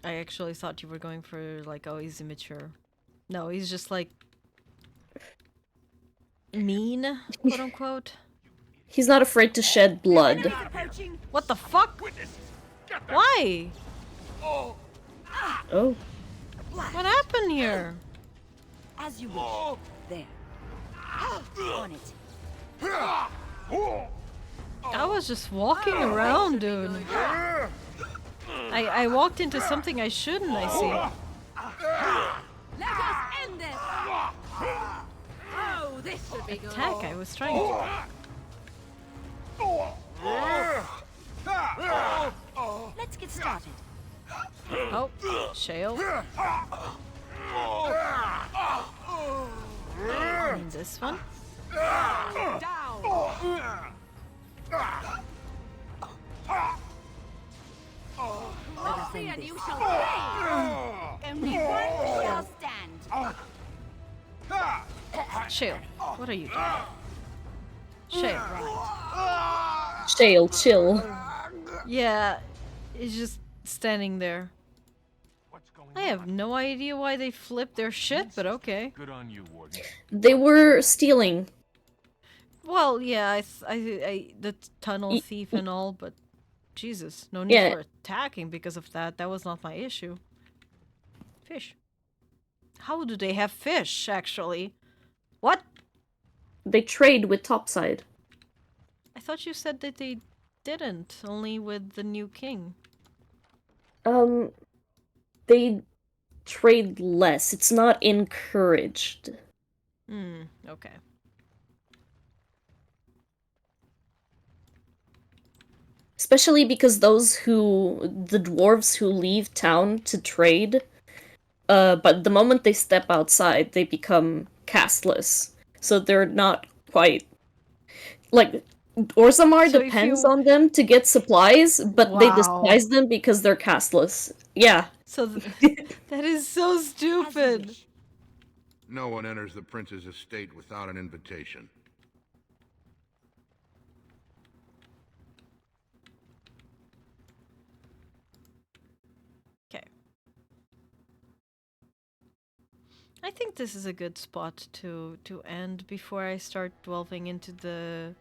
I actually thought you were going for, like, oh, he's immature. No, he's just, like... mean, quote-unquote. He's not afraid to shed blood. What the fuck? Why? Oh. What happened here? As you wish. There. On it. I was just walking around, dude. I walked into something I shouldn't, I see. Let us end this! Oh, this should be good. Attack, I was trying to... Let's get started. Oh, Shale. And this one. See and you shall pay! Only one shall stand! Shale, what are you doing? Shale, right. Shale, chill. Yeah, he's just standing there. I have no idea why they flipped their shit, but okay. Good on you, Warden. They were stealing. Well, yeah, the tunnel thief and all, but Jesus, no need for attacking because of that. That was not my issue. Fish. How do they have fish, actually? What? They trade with topside. I thought you said that they didn't, only with the new king. They trade less. It's not encouraged. Okay. Especially because the dwarves who leave town to trade, but the moment they step outside, they become casteless. So they're not quite... Like, Orzammar depends on them to get supplies, but they despise them because they're casteless. Yeah. So that is so stupid. No one enters the prince's estate without an invitation. Okay. I think this is a good spot to end before I start delving into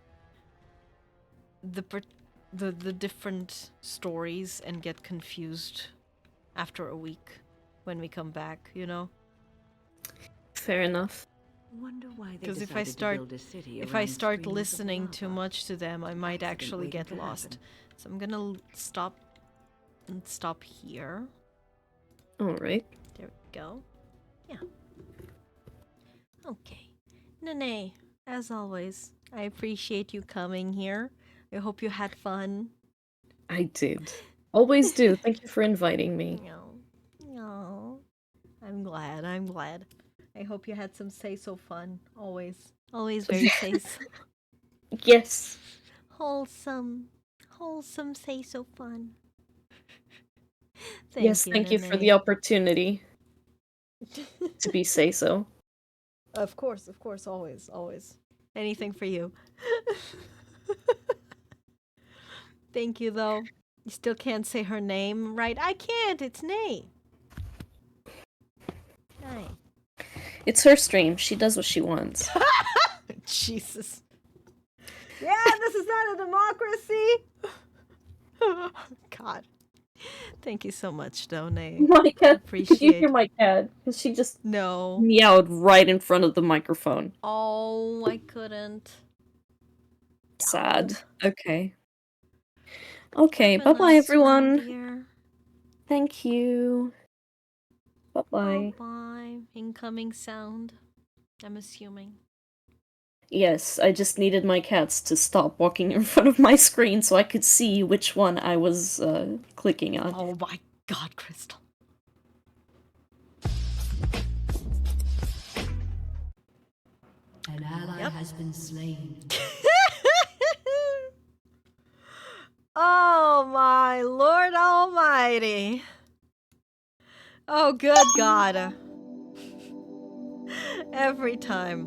the different stories and get confused after a week when we come back, you know? Fair enough. Wonder why they Because decided to build a city if I around start streams of listening too lava. much to them, I might Accident actually waiting get to lost. happen. So I'm gonna stop here. Alright. There we go. Yeah. Okay. Nene, as always, I appreciate you coming here. I hope you had fun. I did. Always do. Thank you for inviting me. No. I'm glad. I hope you had some say-so fun. Always very say-so. Yes. Wholesome say-so fun. Yes, thank you for the Nene. opportunity to be say-so. Of course, always. Anything for you. Thank you, though. You still can't say her name, right? I can't. It's Nay. Nay. It's her stream. She does what she wants. Jesus. Yeah, this is not a democracy. God. Thank you so much, though, Nay. My cat. Appreciate. Could you hear my cat? Because she just meowed right in front of the microphone. Oh, I couldn't. Sad. Okay. Okay, Have a bye-bye, nice everyone. one, dear. Thank you. Bye-bye. Bye. Incoming sound. I'm assuming. Yes, I just needed my cats to stop walking in front of my screen so I could see which one I was clicking on. Oh my god, Crystal. An ally has been slain. Oh my Lord Almighty. Oh good God. Every time.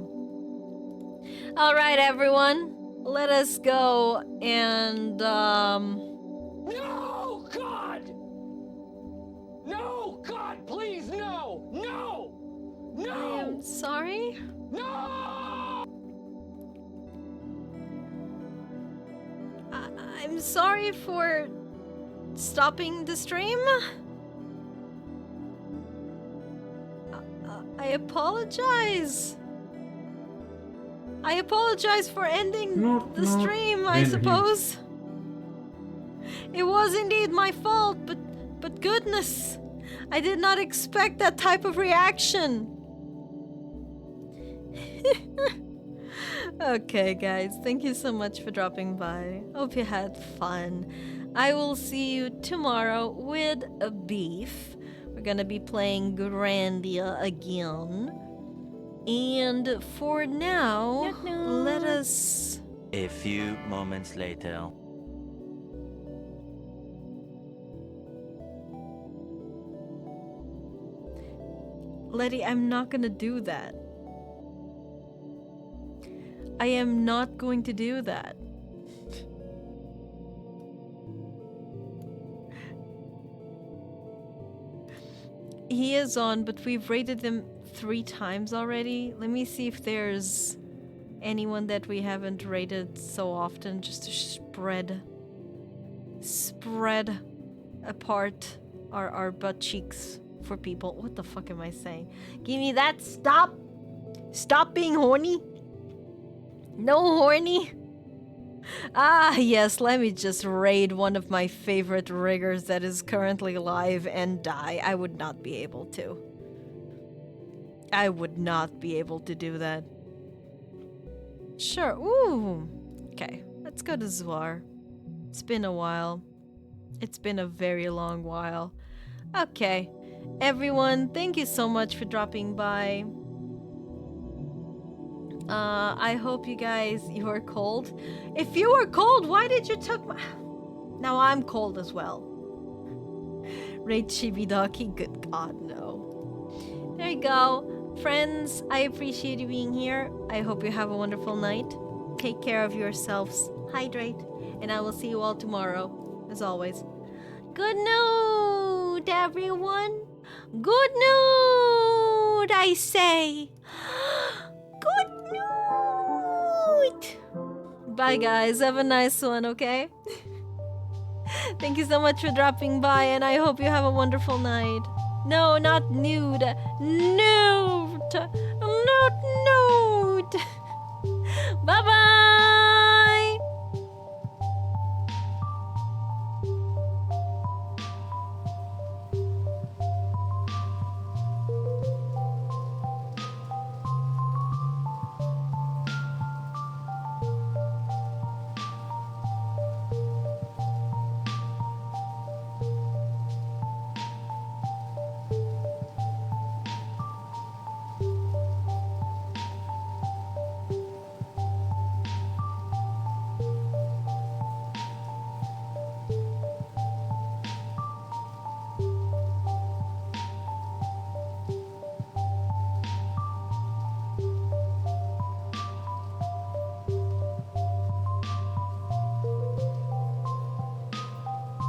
Alright everyone. Let us go and No, God! No, God, please, no! No! No! I'm sorry? No! I'm sorry for stopping the stream. I apologize. I apologize for ending the stream, I suppose. It was indeed my fault, but goodness, I did not expect that type of reaction. Okay, guys, thank you so much for dropping by. Hope you had fun. I will see you tomorrow with a beef. We're gonna be playing Grandia again. And for now, let us... A few moments later. Letty, I'm not gonna do that. I am not going to do that. He is on, but we've rated him 3 times already. Let me see if there's anyone that we haven't rated so often, just to spread apart our butt cheeks for people. What the fuck am I saying? Give me that. Stop being horny. No horny. Ah, yes, let me just raid one of my favorite riggers that is currently alive and die. I would not be able to. I would not be able to do that. Sure. Ooh. Okay, let's go to Zwar. It's been a while. It's been a very long while. Okay. Everyone, thank you so much for dropping by. I hope you are cold. If you were cold, why did you took my... Now I'm cold as well. Raid Shibidaki, good god, no. There you go. Friends, I appreciate you being here. I hope you have a wonderful night. Take care of yourselves. Hydrate. And I will see you all tomorrow, as always. Good night, everyone. Good night, I say. Good night. Bye. Bye, guys. Have a nice one, okay? Thank you so much for dropping by, and I hope you have a wonderful night. No, not nude. Nude! Not nude! Bye-bye!